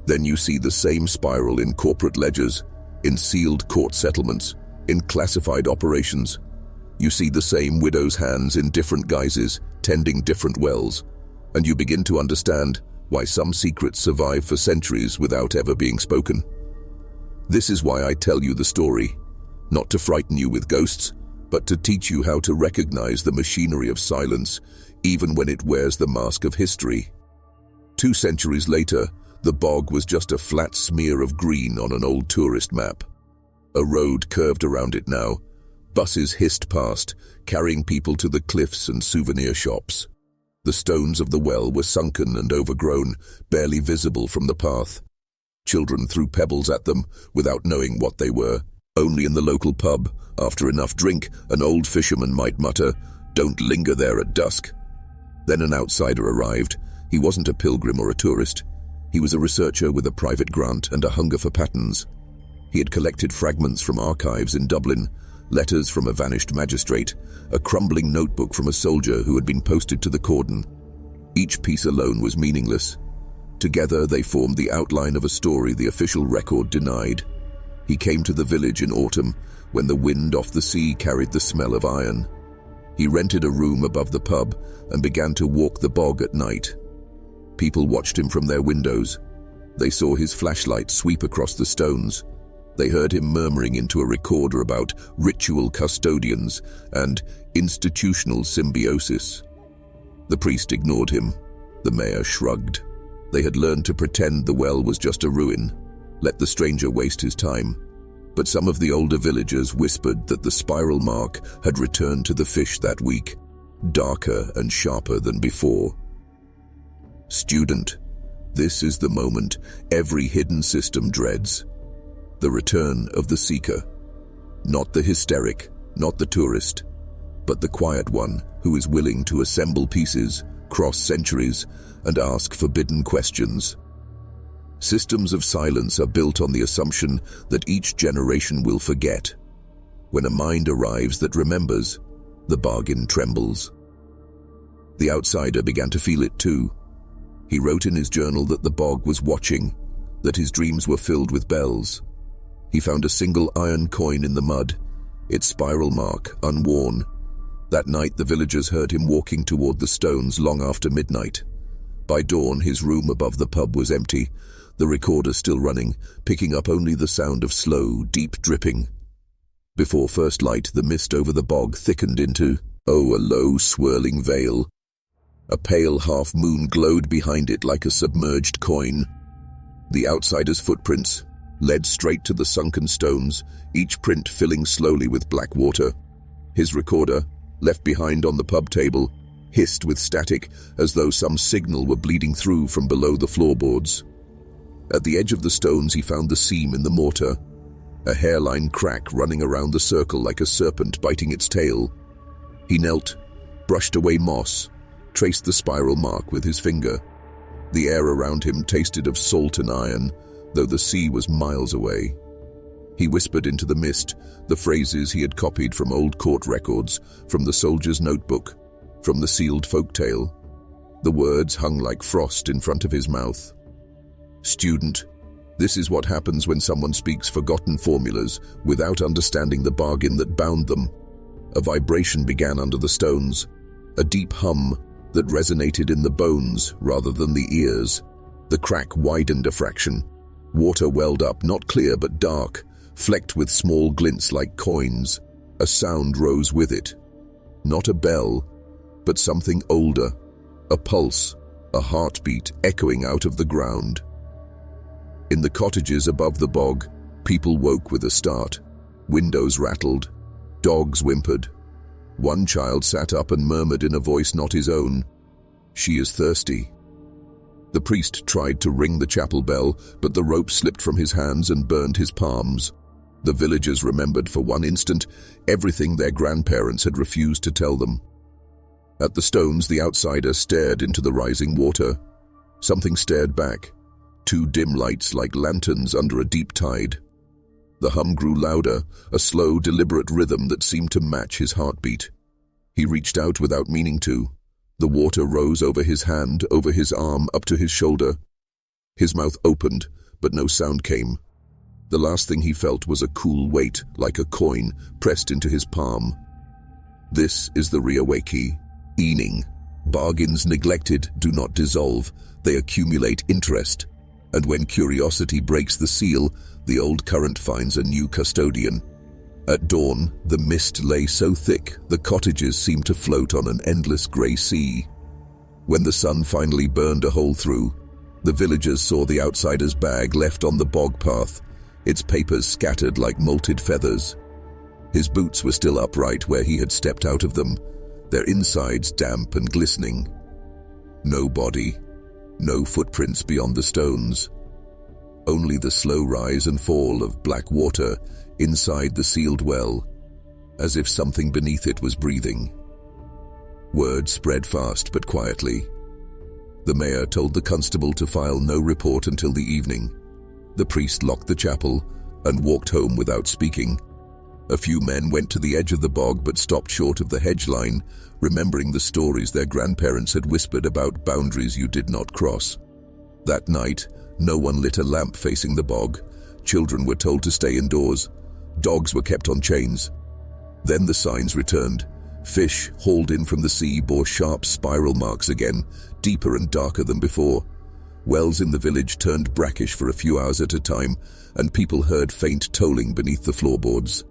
Then you see the same spiral in corporate ledgers, in sealed court settlements, in classified operations. You see the same widow's hands in different guises, tending different wells, and you begin to understand why some secrets survive for centuries without ever being spoken. This is why I tell you the story, not to frighten you with ghosts, but to teach you how to recognize the machinery of silence, even when it wears the mask of history. 2 centuries later, the bog was just a flat smear of green on an old tourist map. A road curved around it now. Buses hissed past, carrying people to the cliffs and souvenir shops. The stones of the well were sunken and overgrown, barely visible from the path. Children threw pebbles at them without knowing what they were. Only in the local pub, after enough drink, an old fisherman might mutter, "Don't linger there at dusk." Then an outsider arrived. He wasn't a pilgrim or a tourist. He was a researcher with a private grant and a hunger for patterns. He had collected fragments from archives in Dublin, letters from a vanished magistrate, a crumbling notebook from a soldier who had been posted to the cordon. Each piece alone was meaningless. Together they formed the outline of a story the official record denied. He came to the village in autumn, when the wind off the sea carried the smell of iron. He rented a room above the pub and began to walk the bog at night. People watched him from their windows. They saw his flashlight sweep across the stones. They heard him murmuring into a recorder about ritual custodians and institutional symbiosis. The priest ignored him. The mayor shrugged. They had learned to pretend the well was just a ruin. Let the stranger waste his time. But some of the older villagers whispered that the spiral mark had returned to the fish that week, darker and sharper than before. Student, this is the moment every hidden system dreads. The return of the seeker. Not the hysteric, not the tourist, but the quiet one who is willing to assemble pieces, cross centuries, and ask forbidden questions. Systems of silence are built on the assumption that each generation will forget. When a mind arrives that remembers, the bargain trembles. The outsider began to feel it too. He wrote in his journal that the bog was watching, that his dreams were filled with bells. He found a single iron coin in the mud, its spiral mark unworn. That night the villagers heard him walking toward the stones long after midnight. By dawn, his room above the pub was empty, the recorder still running, picking up only the sound of slow, deep dripping. Before first light, the mist over the bog thickened into, a low, swirling veil. A pale half-moon glowed behind it like a submerged coin. The outsider's footprints led straight to the sunken stones, each print filling slowly with black water. His recorder, left behind on the pub table, hissed with static as though some signal were bleeding through from below the floorboards. At the edge of the stones he found the seam in the mortar, a hairline crack running around the circle like a serpent biting its tail. He knelt, brushed away moss, traced the spiral mark with his finger. The air around him tasted of salt and iron, though the sea was miles away. He whispered into the mist the phrases he had copied from old court records, from the soldier's notebook, from the sealed folktale. The words hung like frost in front of his mouth. Student, this is what happens when someone speaks forgotten formulas without understanding the bargain that bound them. A vibration began under the stones, a deep hum that resonated in the bones rather than the ears. The crack widened a fraction. Water welled up, not clear but dark, flecked with small glints like coins. A sound rose with it. Not a bell, but something older. A pulse, a heartbeat echoing out of the ground. In the cottages above the bog, people woke with a start. Windows rattled. Dogs whimpered. One child sat up and murmured in a voice not his own, "She is thirsty." The priest tried to ring the chapel bell, but the rope slipped from his hands and burned his palms. The villagers remembered for one instant everything their grandparents had refused to tell them. At the stones, the outsider stared into the rising water. Something stared back. Two dim lights like lanterns under a deep tide. The hum grew louder, a slow, deliberate rhythm that seemed to match his heartbeat. He reached out without meaning to. The water rose over his hand, over his arm, up to his shoulder. His mouth opened, but no sound came. The last thing he felt was a cool weight, like a coin, pressed into his palm. This is the Riawaki. Eaning. Bargains neglected do not dissolve, they accumulate interest. And when curiosity breaks the seal, the old current finds a new custodian. At dawn, the mist lay so thick, the cottages seemed to float on an endless grey sea. When the sun finally burned a hole through, the villagers saw the outsider's bag left on the bog path, its papers scattered like molted feathers. His boots were still upright where he had stepped out of them, their insides damp and glistening. No body, no footprints beyond the stones. Only the slow rise and fall of black water inside the sealed well, as if something beneath it was breathing. Word spread fast but quietly. The mayor told the constable to file no report until the evening. The priest locked the chapel and walked home without speaking. A few men went to the edge of the bog but stopped short of the hedge line, remembering the stories their grandparents had whispered about boundaries you did not cross. That night, no one lit a lamp facing the bog. Children were told to stay indoors. Dogs were kept on chains. Then the signs returned. Fish hauled in from the sea bore sharp spiral marks again, deeper and darker than before. Wells in the village turned brackish for a few hours at a time, and people heard faint tolling beneath the floorboards.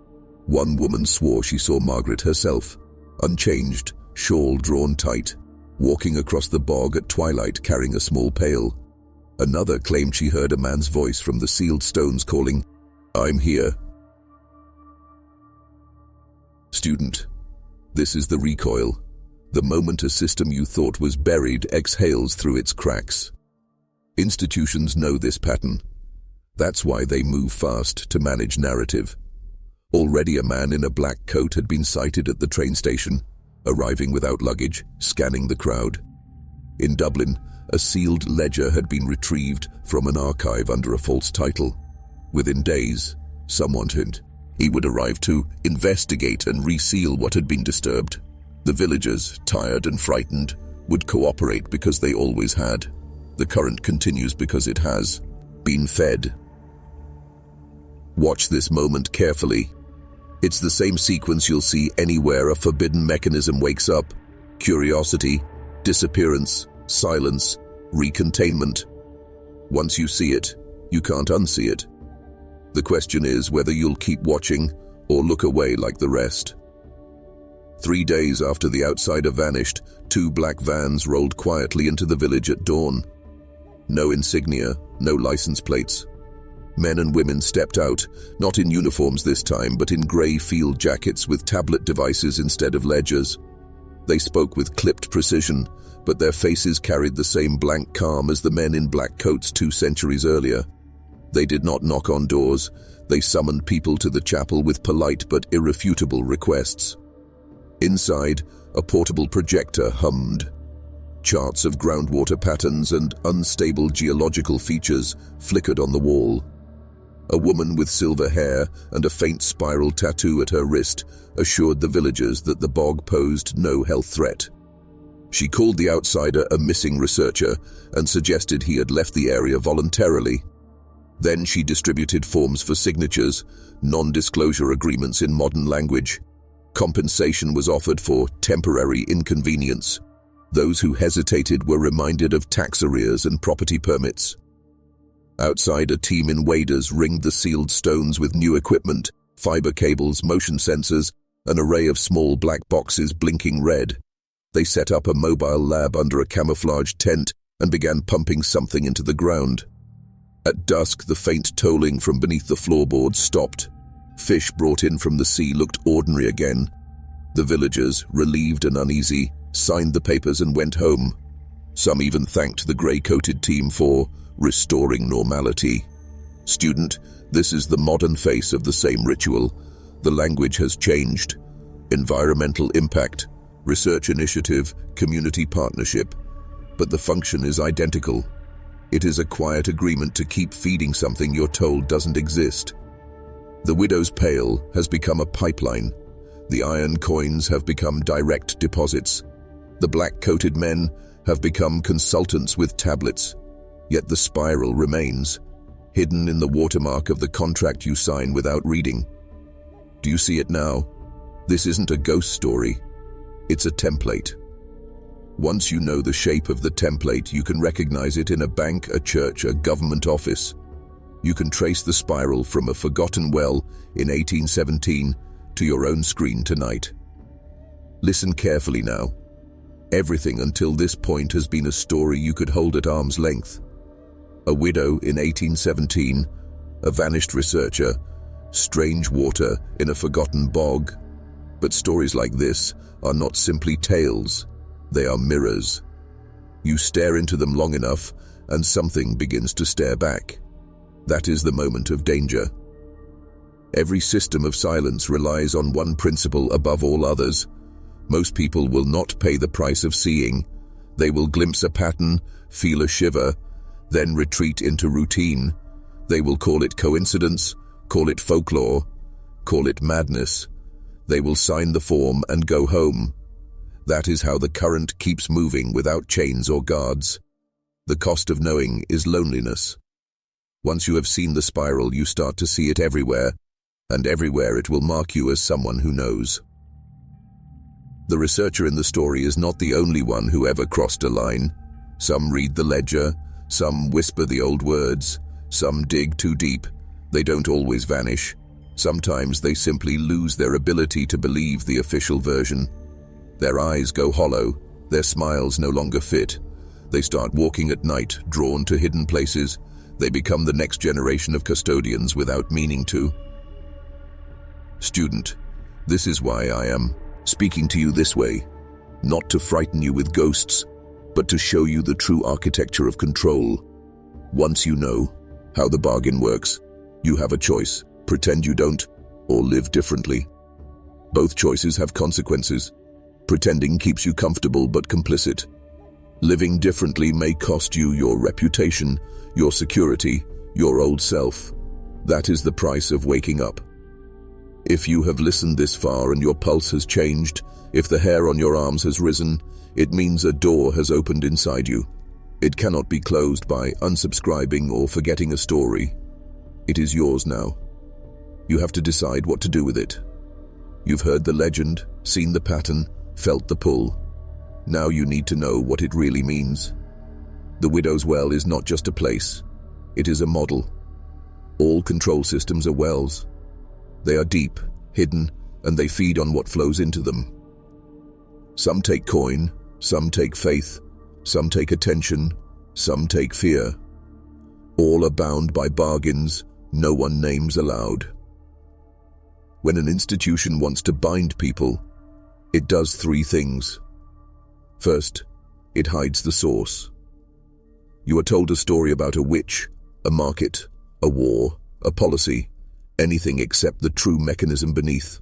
One woman swore she saw Margaret herself, unchanged, shawl drawn tight, walking across the bog at twilight carrying a small pail. Another claimed she heard a man's voice from the sealed stones calling, "I'm here." Student, this is the recoil. The moment a system you thought was buried exhales through its cracks. Institutions know this pattern. That's why they move fast to manage narrative. Already a man in a black coat had been sighted at the train station, arriving without luggage, scanning the crowd. In Dublin, a sealed ledger had been retrieved from an archive under a false title. Within days, someone hint, he would arrive to investigate and reseal what had been disturbed. The villagers, tired and frightened, would cooperate because they always had. The current continues because it has been fed. Watch this moment carefully. It's the same sequence you'll see anywhere a forbidden mechanism wakes up. Curiosity, disappearance, silence, Recontainment. Once you see it, you can't unsee it. The question is whether you'll keep watching or look away like the rest. 3 days after the outsider vanished, 2 black vans rolled quietly into the village at dawn. No insignia, no license plates. Men and women stepped out, not in uniforms this time, but in grey field jackets with tablet devices instead of ledgers. They spoke with clipped precision, but their faces carried the same blank calm as the men in black coats 2 centuries earlier. They did not knock on doors. They summoned people to the chapel with polite but irrefutable requests. Inside, a portable projector hummed. Charts of groundwater patterns and unstable geological features flickered on the wall. A woman with silver hair and a faint spiral tattoo at her wrist assured the villagers that the bog posed no health threat. She called the outsider a missing researcher and suggested he had left the area voluntarily. Then she distributed forms for signatures, non-disclosure agreements in modern language. Compensation was offered for temporary inconvenience. Those who hesitated were reminded of tax arrears and property permits. Outside, a team in waders ringed the sealed stones with new equipment, fiber cables, motion sensors, an array of small black boxes blinking red. They set up a mobile lab under a camouflaged tent and began pumping something into the ground. At dusk, the faint tolling from beneath the floorboards stopped. Fish brought in from the sea looked ordinary again. The villagers, relieved and uneasy, signed the papers and went home. Some even thanked the grey-coated team for restoring normality. Student, this is the modern face of the same ritual. The language has changed. Environmental impact, research initiative, community partnership. But the function is identical. It is a quiet agreement to keep feeding something you're told doesn't exist. The widow's pail has become a pipeline. The iron coins have become direct deposits. The black-coated men have become consultants with tablets. Yet the spiral remains, hidden in the watermark of the contract you sign without reading. Do you see it now? This isn't a ghost story. It's a template. Once you know the shape of the template, you can recognize it in a bank, a church, a government office. You can trace the spiral from a forgotten well in 1817 to your own screen tonight. Listen carefully now. Everything until this point has been a story you could hold at arm's length. A widow in 1817, a vanished researcher, strange water in a forgotten bog. But stories like this are not simply tales, they are mirrors. You stare into them long enough and something begins to stare back. That is the moment of danger. Every system of silence relies on one principle above all others. Most people will not pay the price of seeing. They will glimpse a pattern, feel a shiver, then retreat into routine. They will call it coincidence, call it folklore, call it madness. They will sign the form and go home. That is how the current keeps moving without chains or guards. The cost of knowing is loneliness. Once you have seen the spiral, you start to see it everywhere, and everywhere it will mark you as someone who knows. The researcher in the story is not the only one who ever crossed a line. Some read the ledger, some whisper the old words, some dig too deep. They don't always vanish. Sometimes they simply lose their ability to believe the official version. Their eyes go hollow, their smiles no longer fit. They start walking at night, drawn to hidden places. They become the next generation of custodians without meaning to. Student, this is why I am speaking to you this way. Not to frighten you with ghosts, but to show you the true architecture of control. Once you know how the bargain works, you have a choice: pretend you don't, or live differently. Both choices have consequences. Pretending keeps you comfortable but complicit. Living differently may cost you your reputation, your security, your old self. That is the price of waking up. If you have listened this far and your pulse has changed, if the hair on your arms has risen, it means a door has opened inside you. It cannot be closed by unsubscribing or forgetting a story. It is yours now. You have to decide what to do with it. You've heard the legend, seen the pattern, felt the pull. Now you need to know what it really means. The Widow's Well is not just a place. It is a model. All control systems are wells. They are deep, hidden, and they feed on what flows into them. Some take coin, some take faith, some take attention, some take fear. All are bound by bargains, no one names aloud. When an institution wants to bind people, it does three things. First, it hides the source. You are told a story about a witch, a market, a war, a policy, anything except the true mechanism beneath.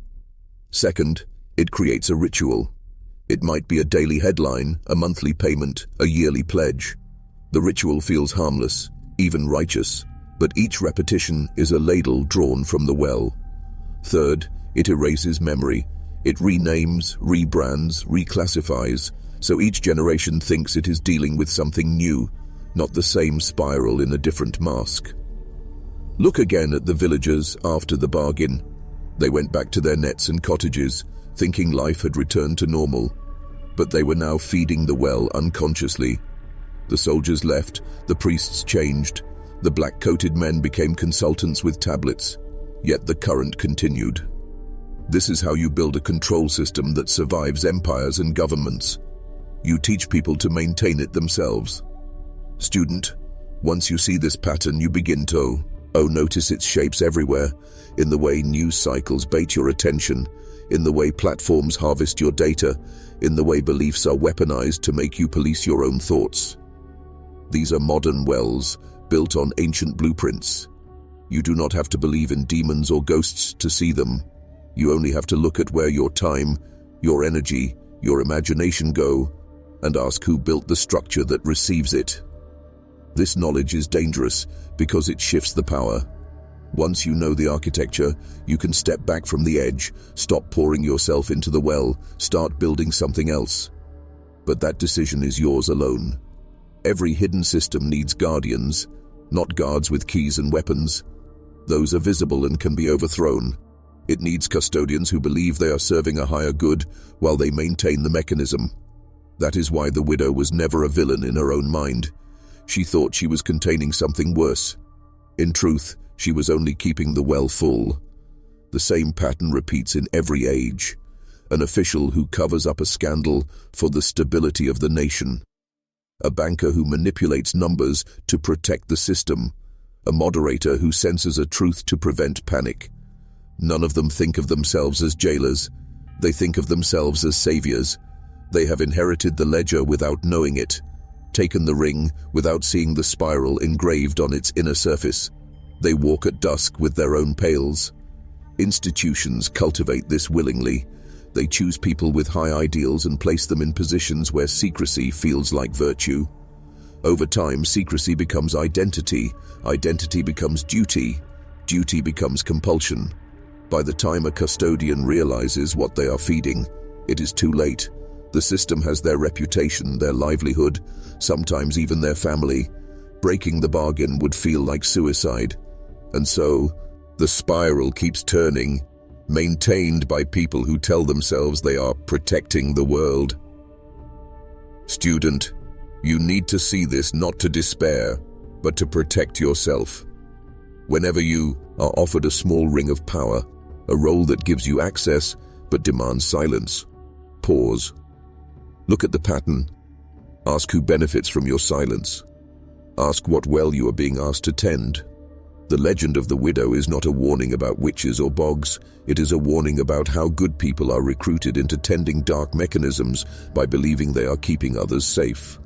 Second, it creates a ritual. It might be a daily headline, a monthly payment, a yearly pledge. The ritual feels harmless, even righteous, but each repetition is a ladle drawn from the well. Third, it erases memory. It renames, rebrands, reclassifies, so each generation thinks it is dealing with something new, not the same spiral in a different mask. Look again at the villagers after the bargain. They went back to their nets and cottages, thinking life had returned to normal. But they were now feeding the well unconsciously. The soldiers left, the priests changed, the black-coated men became consultants with tablets, yet the current continued. This is how you build a control system that survives empires and governments. You teach people to maintain it themselves. Student, once you see this pattern, you begin to notice its shapes everywhere, in the way news cycles bait your attention, in the way platforms harvest your data, in the way beliefs are weaponized to make you police your own thoughts. These are modern wells, built on ancient blueprints. You do not have to believe in demons or ghosts to see them. You only have to look at where your time, your energy, your imagination go, and ask who built the structure that receives it. This knowledge is dangerous because it shifts the power. Once you know the architecture, you can step back from the edge, stop pouring yourself into the well, start building something else. But that decision is yours alone. Every hidden system needs guardians, not guards with keys and weapons. Those are visible and can be overthrown. It needs custodians who believe they are serving a higher good while they maintain the mechanism. That is why the widow was never a villain in her own mind. She thought she was containing something worse. In truth, she was only keeping the well full. The same pattern repeats in every age. An official who covers up a scandal for the stability of the nation. A banker who manipulates numbers to protect the system. A moderator who censors a truth to prevent panic. None of them think of themselves as jailers. They think of themselves as saviors. They have inherited the ledger without knowing it, taken the ring without seeing the spiral engraved on its inner surface. They walk at dusk with their own pails. Institutions cultivate this willingly. They choose people with high ideals and place them in positions where secrecy feels like virtue. Over time, secrecy becomes identity, identity becomes duty, duty becomes compulsion. By the time a custodian realizes what they are feeding, it is too late. The system has their reputation, their livelihood, sometimes even their family. Breaking the bargain would feel like suicide. And so, the spiral keeps turning, maintained by people who tell themselves they are protecting the world. Student, you need to see this not to despair, but to protect yourself. Whenever you are offered a small ring of power, a role that gives you access but demands silence, pause. Look at the pattern. Ask who benefits from your silence. Ask what well you are being asked to tend. The legend of the widow is not a warning about witches or bogs. It is a warning about how good people are recruited into tending dark mechanisms by believing they are keeping others safe.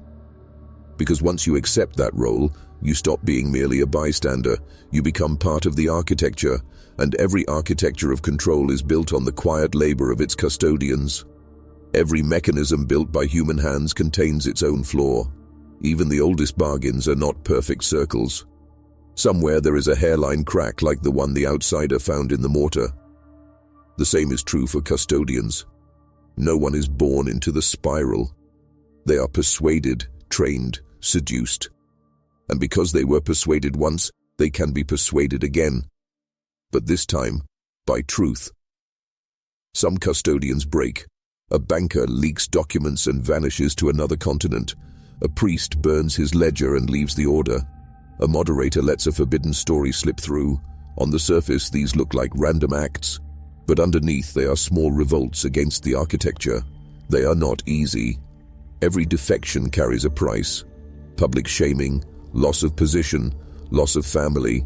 Because once you accept that role, you stop being merely a bystander. You become part of the architecture, and every architecture of control is built on the quiet labor of its custodians. Every mechanism built by human hands contains its own flaw. Even the oldest bargains are not perfect circles. Somewhere there is a hairline crack like the one the outsider found in the mortar. The same is true for custodians. No one is born into the spiral. They are persuaded, trained, seduced. And because they were persuaded once, they can be persuaded again. But this time, by truth. Some custodians break. A banker leaks documents and vanishes to another continent. A priest burns his ledger and leaves the order. A moderator lets a forbidden story slip through. On the surface, these look like random acts, but underneath they are small revolts against the architecture. They are not easy. Every defection carries a price. Public shaming, loss of position, loss of family,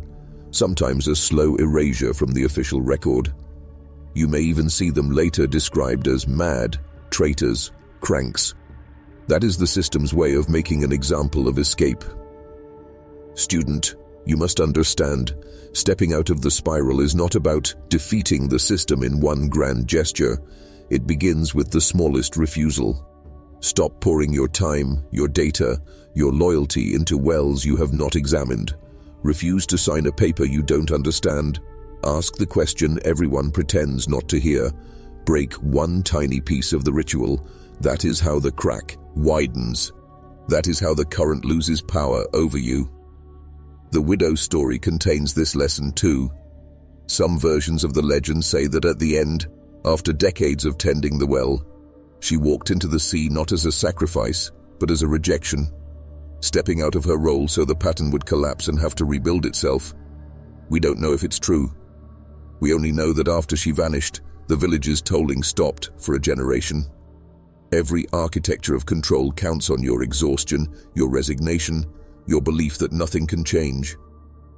sometimes a slow erasure from the official record. You may even see them later described as mad, traitors, cranks. That is the system's way of making an example of escape. Student, you must understand, stepping out of the spiral is not about defeating the system in one grand gesture. It begins with the smallest refusal. Stop pouring your time, your data, your loyalty into wells you have not examined. Refuse to sign a paper you don't understand. Ask the question everyone pretends not to hear. Break one tiny piece of the ritual. That is how the crack widens. That is how the current loses power over you. The widow's story contains this lesson too. Some versions of the legend say that at the end, after decades of tending the well, she walked into the sea not as a sacrifice, but as a rejection, stepping out of her role so the pattern would collapse and have to rebuild itself. We don't know if it's true. We only know that after she vanished, the village's tolling stopped for a generation. Every architecture of control counts on your exhaustion, your resignation, your belief that nothing can change.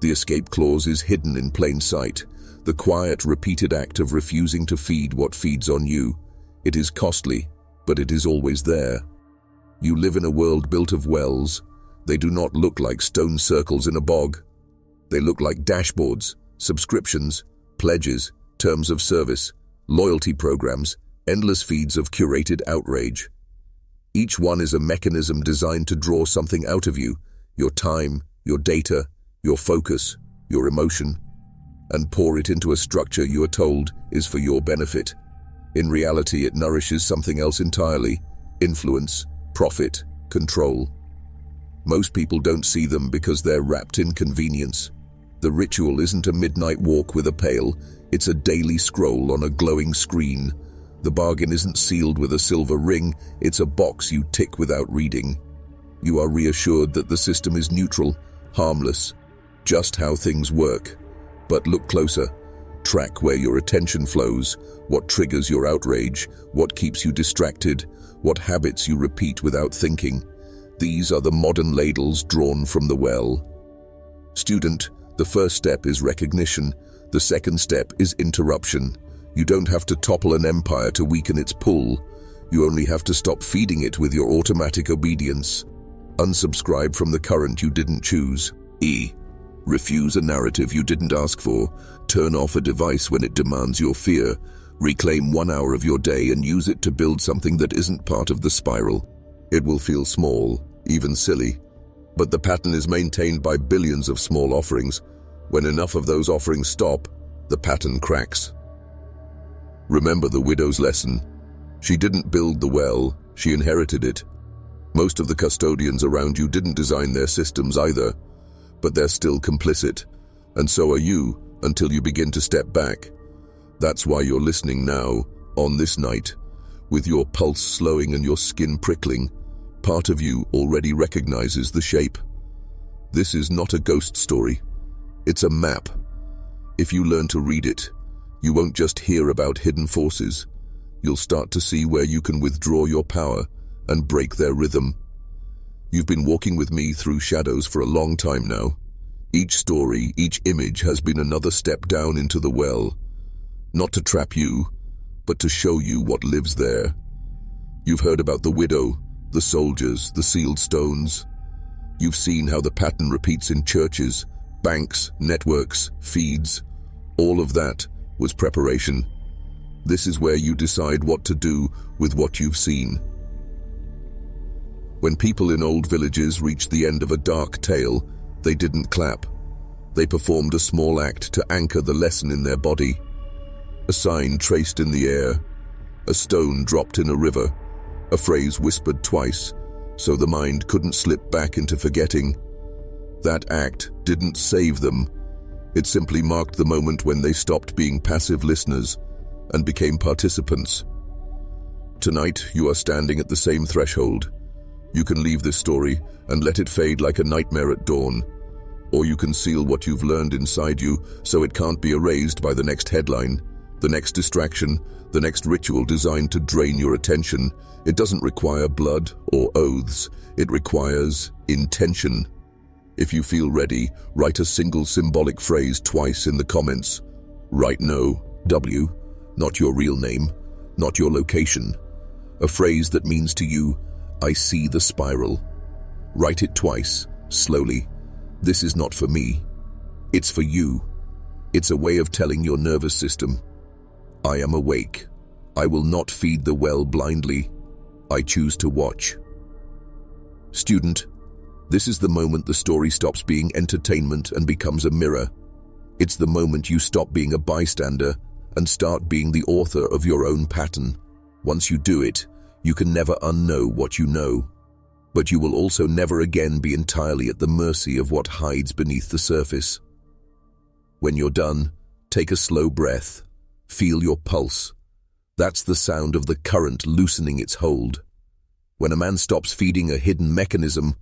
The escape clause is hidden in plain sight, the quiet, repeated act of refusing to feed what feeds on you. It is costly, but it is always there. You live in a world built of wells. They do not look like stone circles in a bog. They look like dashboards, subscriptions, pledges, terms of service, loyalty programs, endless feeds of curated outrage. Each one is a mechanism designed to draw something out of you, your time, your data, your focus, your emotion, and pour it into a structure you are told is for your benefit. In reality, it nourishes something else entirely: influence, profit, control. Most people don't see them because they're wrapped in convenience. The ritual isn't a midnight walk with a pail, it's a daily scroll on a glowing screen. The bargain isn't sealed with a silver ring, it's a box you tick without reading. You are reassured that the system is neutral, harmless, just how things work. But look closer. Track where your attention flows, what triggers your outrage, what keeps you distracted, what habits you repeat without thinking. These are the modern ladles drawn from the well. Student, the first step is recognition. The second step is interruption. You don't have to topple an empire to weaken its pull. You only have to stop feeding it with your automatic obedience. Unsubscribe from the current you didn't choose. Refuse a narrative you didn't ask for. Turn off a device when it demands your fear. Reclaim 1 hour of your day and use it to build something that isn't part of the spiral. It will feel small, even silly, but the pattern is maintained by billions of small offerings. When enough of those offerings stop, the pattern cracks. Remember the widow's lesson. She didn't build the well, she inherited it. Most of the custodians around you didn't design their systems either, but they're still complicit, and so are you until you begin to step back. That's why you're listening now, on this night, with your pulse slowing and your skin prickling. Part of you already recognizes the shape. This is not a ghost story. It's a map. If you learn to read it, you won't just hear about hidden forces. You'll start to see where you can withdraw your power and break their rhythm. You've been walking with me through shadows for a long time now. Each story, each image has been another step down into the well. Not to trap you, but to show you what lives there. You've heard about the widow, the soldiers, the sealed stones. You've seen how the pattern repeats in churches, banks, networks, feeds. All of that was preparation. This is where you decide what to do with what you've seen. When people in old villages reached the end of a dark tale, they didn't clap. They performed a small act to anchor the lesson in their body. A sign traced in the air, a stone dropped in a river, a phrase whispered twice, so the mind couldn't slip back into forgetting. That act didn't save them. It simply marked the moment when they stopped being passive listeners and became participants. Tonight, you are standing at the same threshold. You can leave this story and let it fade like a nightmare at dawn. Or you can seal what you've learned inside you so it can't be erased by the next headline, the next distraction, the next ritual designed to drain your attention. It doesn't require blood or oaths. It requires intention. If you feel ready, write a single symbolic phrase twice in the comments. Write no, W, not your real name, not your location. A phrase that means to you, I see the spiral. Write it twice, slowly. This is not for me. It's for you. It's a way of telling your nervous system, I am awake. I will not feed the well blindly. I choose to watch. Student, this is the moment the story stops being entertainment and becomes a mirror. It's the moment you stop being a bystander and start being the author of your own pattern. Once you do it, you can never unknow what you know. But you will also never again be entirely at the mercy of what hides beneath the surface. When you're done, take a slow breath. Feel your pulse. That's the sound of the current loosening its hold. When a man stops feeding a hidden mechanism,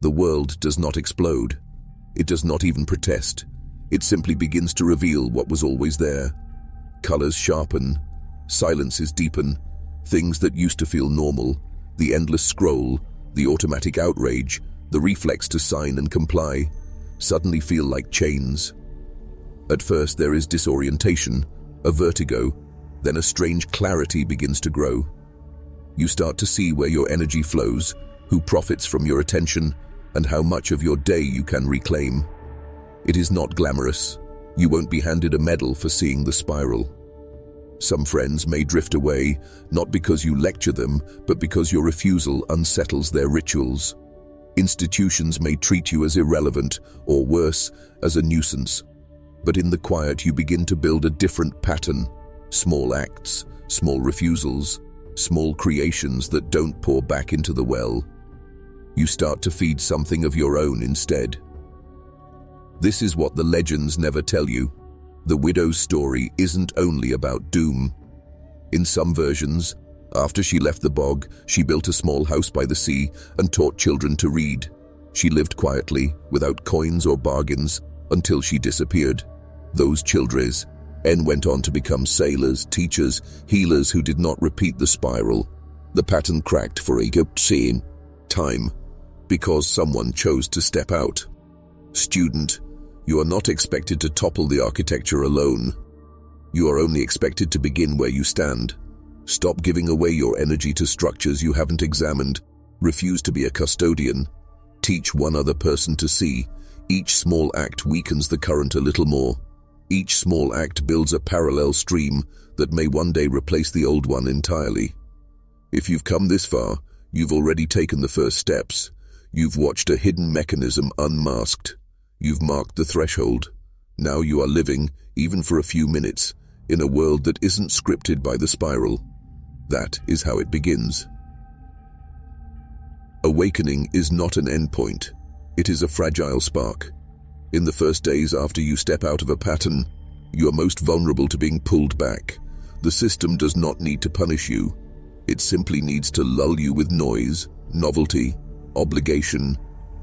the world does not explode. It does not even protest. It simply begins to reveal what was always there. Colors sharpen, silences deepen, things that used to feel normal, the endless scroll, the automatic outrage, the reflex to sign and comply, suddenly feel like chains. At first there is disorientation, a vertigo, then a strange clarity begins to grow. You start to see where your energy flows, who profits from your attention, and how much of your day you can reclaim. It is not glamorous. You won't be handed a medal for seeing the spiral. Some friends may drift away, not because you lecture them, but because your refusal unsettles their rituals. Institutions may treat you as irrelevant, or worse, as a nuisance. But in the quiet you begin to build a different pattern. Small acts, small refusals, small creations that don't pour back into the well. You start to feed something of your own instead. This is what the legends never tell you. The widow's story isn't only about doom. In some versions, after she left the bog, she built a small house by the sea and taught children to read. She lived quietly, without coins or bargains, until she disappeared. Those children went on to become sailors, teachers, healers who did not repeat the spiral. The pattern cracked for a good time, because someone chose to step out. Student, you are not expected to topple the architecture alone. You are only expected to begin where you stand. Stop giving away your energy to structures you haven't examined. Refuse to be a custodian. Teach one other person to see. Each small act weakens the current a little more. Each small act builds a parallel stream that may one day replace the old one entirely. If you've come this far, you've already taken the first steps. You've watched a hidden mechanism unmasked. You've marked the threshold. Now you are living, even for a few minutes, in a world that isn't scripted by the spiral. That is how it begins. Awakening is not an endpoint. It is a fragile spark. In the first days after you step out of a pattern, you are most vulnerable to being pulled back. The system does not need to punish you. It simply needs to lull you with noise, novelty, obligation.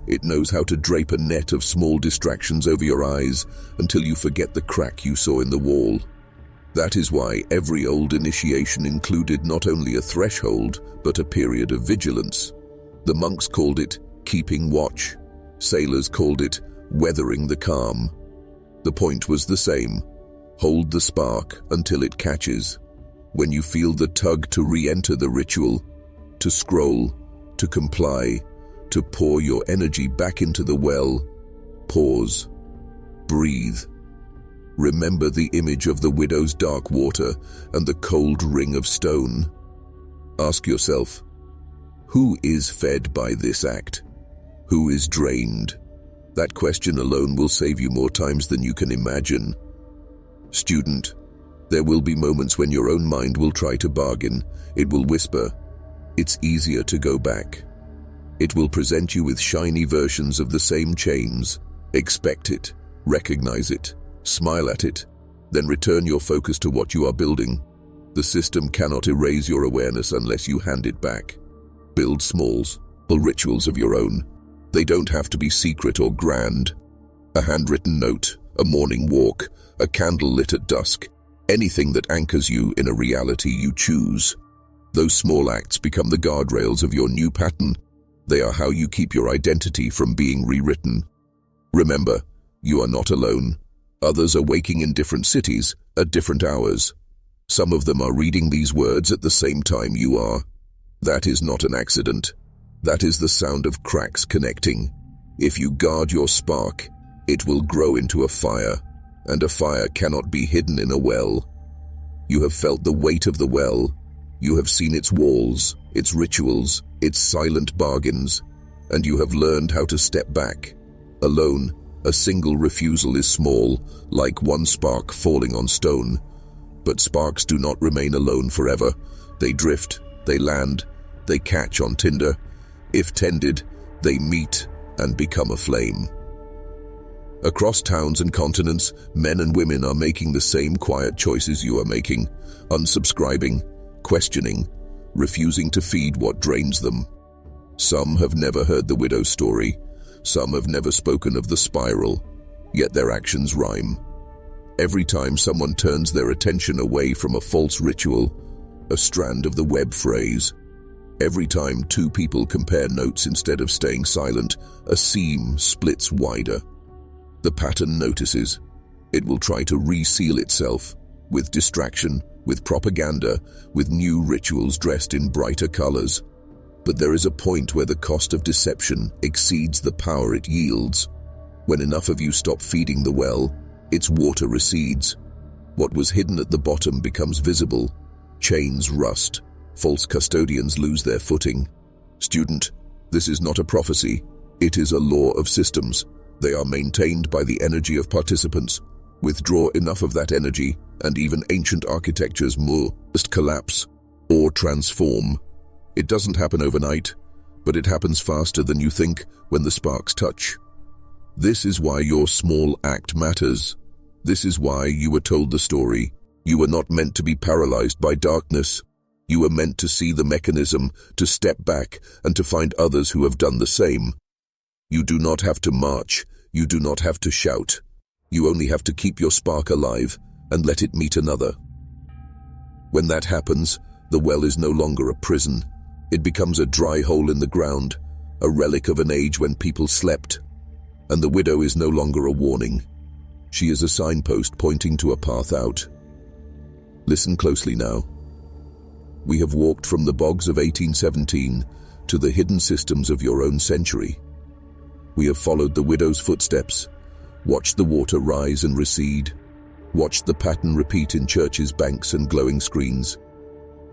It knows how to drape a net of small distractions over your eyes until you forget the crack you saw in the wall. That is why every old initiation included not only a threshold, but a period of vigilance. The monks called it keeping watch. Sailors called it weathering the calm. The point was the same. Hold the spark until it catches. When you feel the tug to re-enter the ritual, to scroll, to comply, to pour your energy back into the well, pause, breathe. Remember the image of the widow's dark water and the cold ring of stone. Ask yourself, who is fed by this act? Who is drained? That question alone will save you more times than you can imagine. Student, there will be moments when your own mind will try to bargain. It will whisper, it's easier to go back. It will present you with shiny versions of the same chains. Expect it, recognize it, smile at it, then return your focus to what you are building. The system cannot erase your awareness unless you hand it back. Build smalls, Rituals of your own. They don't have to be secret or grand. A handwritten note, a morning walk, a candle lit at dusk, anything that anchors you in a reality you choose. Those small acts become the guardrails of your new pattern. They are how you keep your identity from being rewritten. Remember, you are not alone. Others are waking in different cities at different hours. Some of them are reading these words at the same time you are. That is not an accident. That is the sound of cracks connecting. If you guard your spark, it will grow into a fire, and a fire cannot be hidden in a well. You have felt the weight of the well. You have seen its walls, its rituals, its silent bargains, and you have learned how to step back. Alone, a single refusal is small, like one spark falling on stone. But sparks do not remain alone forever. They drift, they land, they catch on tinder. If tended, they meet and become a flame. Across towns and continents, men and women are making the same quiet choices you are making, unsubscribing, questioning, refusing to feed what drains them. Some have never heard the widow's story, some have never spoken of the spiral, yet their actions rhyme. Every time someone turns their attention away from a false ritual, a strand of the web phrase. Every time two people compare notes instead of staying silent, a seam splits wider. The pattern notices. It will try to reseal itself, with distraction, with propaganda, with new rituals dressed in brighter colors. But there is a point where the cost of deception exceeds the power it yields. When enough of you stop feeding the well, its water recedes. What was hidden at the bottom becomes visible. Chains rust. False custodians lose their footing. Student, this is not a prophecy. It is a law of systems. They are maintained by the energy of participants. Withdraw enough of that energy, and even ancient architectures must collapse or transform. It doesn't happen overnight, but it happens faster than you think when the sparks touch. This is why your small act matters. This is why you were told the story. You were not meant to be paralyzed by darkness. You were meant to see the mechanism, to step back, and to find others who have done the same. You do not have to march. You do not have to shout. You only have to keep your spark alive and let it meet another. When that happens, the well is no longer a prison. It becomes a dry hole in the ground, a relic of an age when people slept. And the widow is no longer a warning. She is a signpost pointing to a path out. Listen closely now. We have walked from the bogs of 1817 to the hidden systems of your own century. We have followed the widow's footsteps, watched the water rise and recede, watched the pattern repeat in churches' banks and glowing screens.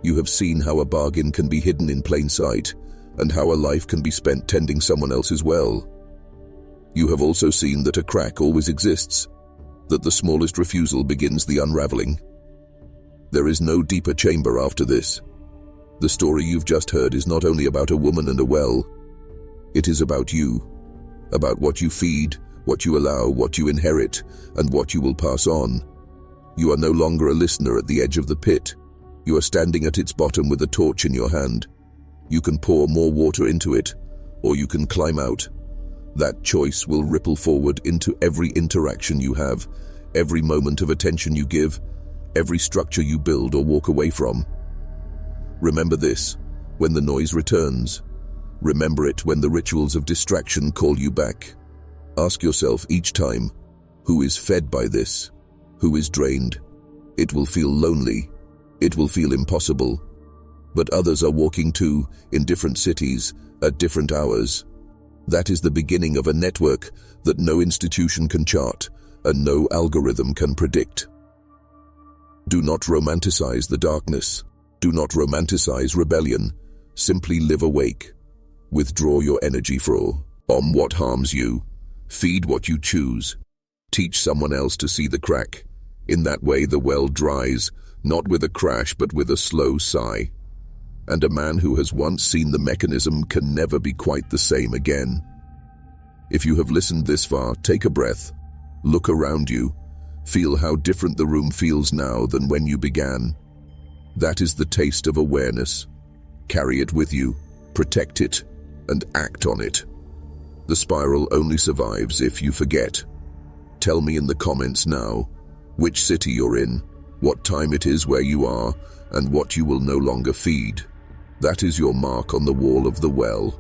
You have seen how a bargain can be hidden in plain sight, and how a life can be spent tending someone else's well. You have also seen that a crack always exists, that the smallest refusal begins the unraveling. There is no deeper chamber after this. The story you've just heard is not only about a woman and a well. It is about you, about what you feed, what you allow, what you inherit, and what you will pass on. You are no longer a listener at the edge of the pit. You are standing at its bottom with a torch in your hand. You can pour more water into it, or you can climb out. That choice will ripple forward into every interaction you have, every moment of attention you give, every structure you build or walk away from. Remember this when the noise returns. Remember it when the rituals of distraction call you back. Ask yourself each time, who is fed by this? Who is drained? It will feel lonely. It will feel impossible. But others are walking too, in different cities, at different hours. That is the beginning of a network that no institution can chart and no algorithm can predict. Do not romanticize the darkness. Do not romanticize rebellion. Simply live awake. Withdraw your energy from what harms you. Feed what you choose. Teach someone else to see the crack. In that way the well dries, not with a crash but with a slow sigh. And a man who has once seen the mechanism can never be quite the same again. If you have listened this far, take a breath. Look around you. Feel how different the room feels now than when you began. That is the taste of awareness. Carry it with you, protect it, and act on it. The spiral only survives if you forget. Tell me in the comments now which city you're in, what time it is where you are, and what you will no longer feed. That is your mark on the wall of the well.